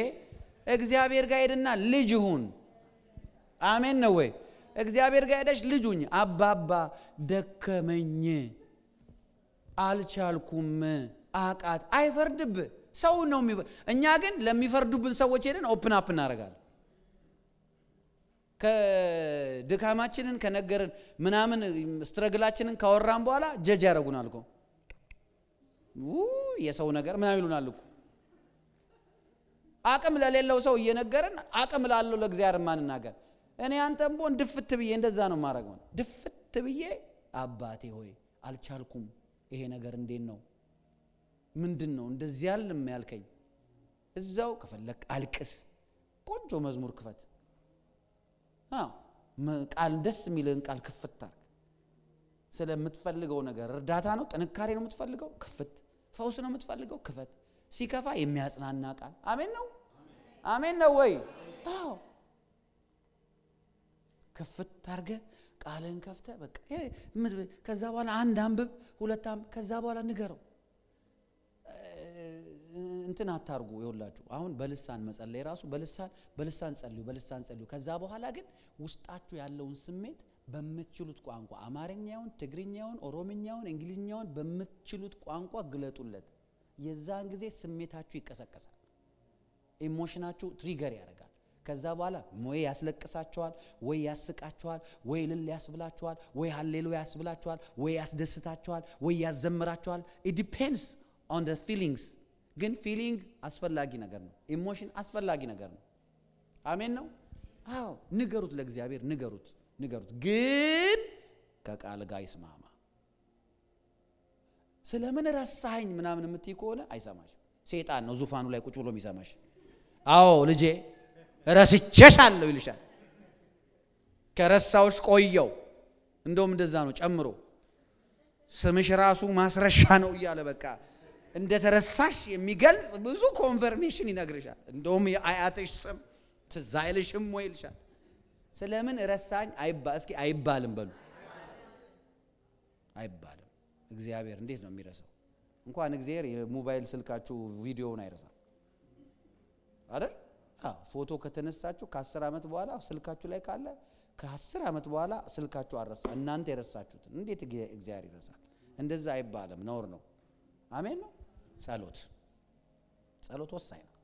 እግዚአብሔር ጋር ሄድና ልጅ ሁን አሜን ነው ወይ እግዚአብሔር ጋር ሄደሽ ልጅ ሁኝ አባባ ደከመኝ አልቻልኩም አቃት አይፈርድብ ሰው ነው እኛ ግን ለሚፈርዱብን ሰዎች ሄደን ኦፕን አፕ እናረጋለን ከድካማችንን ከነገርን ምናምን ስትረግላችንን ካወራን በኋላ ጀጅ ያረጉናል እኮ የሰው ነገር ምናምን ይሉናል እኮ አቅም ለሌለው ሰው እየነገረን አቅም ላለው ለእግዚአብሔር ማንናገር እኔ አንተም ቦን ድፍት ብዬ እንደዛ ነው ማረጋው ድፍት ብዬ አባቴ ሆይ አልቻልኩም ይሄ ነገር እንዴት ነው ምንድነው እንደዚህ ያልም ያልከኝ እዛው ከፈለክ አልቅስ ቆንጆ መዝሙር ክፈት ቃል ደስ የሚልን ቃል ክፍት አርግ ስለምትፈልገው ነገር እርዳታ ነው ጥንካሬ ነው የምትፈልገው ክፍት ፈውስ ነው የምትፈልገው ክፈት ሲከፋ የሚያጽናና ቃል አሜን ነው ወይ አዎ ክፍት አርገ ቃልን ከፍተ በቃ ከዛ በኋላ አንድ አንብብ ሁለት አንብብ ከዛ በኋላ ንገረው እንትን አታርጉ ይወላችሁ አሁን በልሳን መጸለይ ራሱ በልሳን ጸልዩ ከዛ በኋላ ግን ውስጣችሁ ያለውን ስሜት በመትችሉት ቋንቋ አማርኛውን ትግርኛውን ኦሮምኛውን እንግሊዝኛውን በመትችሉት ቋንቋ ግለጡለት የዛን ጊዜ ስሜታችሁ ይቀሰቀሳል ኢሞሽናችሁ ትሪገር ያደርጋል ከዛ በኋላ ወይ ያስለቅሳችኋል ወይ ያስቃችኋል ወይ እልል ያስብላችኋል ወይ ሃሌሉያ ያስብላችኋል ወይ ያስደስታችኋል ወይ ያዘምራችኋል it depends on the feelings ግን ፊሊንግ አስፈላጊ ነገር ነው ኢሞሽን አስፈላጊ ነገር ነው አሜን ነው አዎ ንገሩት ለእግዚአብሔር ንገሩት ግን ከቃል ጋር ይስማማ ስለምን ረሳኸኝ ምናምን የምትይ ከሆነ አይሰማሽ ሰይጣን ነው ዙፋኑ ላይ ቁጭ ብሎ የሚሰማሽ አዎ ልጄ ረስቼሻለሁ ይልሻል ከረሳውሽ ቆየው እንደውም እንደዛ ነው ጨምሮ ስምሽ ራሱ ማስረሻ ነው ይያለ በቃ እንደተረሳሽ የሚገልጽ ብዙ ኮንፈርሜሽን ይነግርሻል እንደውም የአያትሽ ስም ትዛይልሽም ወይ ይልሻል ስለምን ረሳኝ እስኪ አይባልም በሉ አይባልም እግዚአብሔር እንዴት ነው የሚረሳው እንኳን እግዚአብሔር የሞባይል ስልካችሁ ቪዲዮውን አይረሳም አይደል ፎቶ ከተነሳችሁ ከ10 አመት በኋላ ስልካችሁ ላይ ካለ ከ10 አመት በኋላ ስልካችሁ አረሳ እናንተ የረሳችሁት እንዴት እግዚአብሔር ይረሳል እንደዛ አይባልም ነውር ነው አሜን ነው ጸሎት ወሳኝ ነው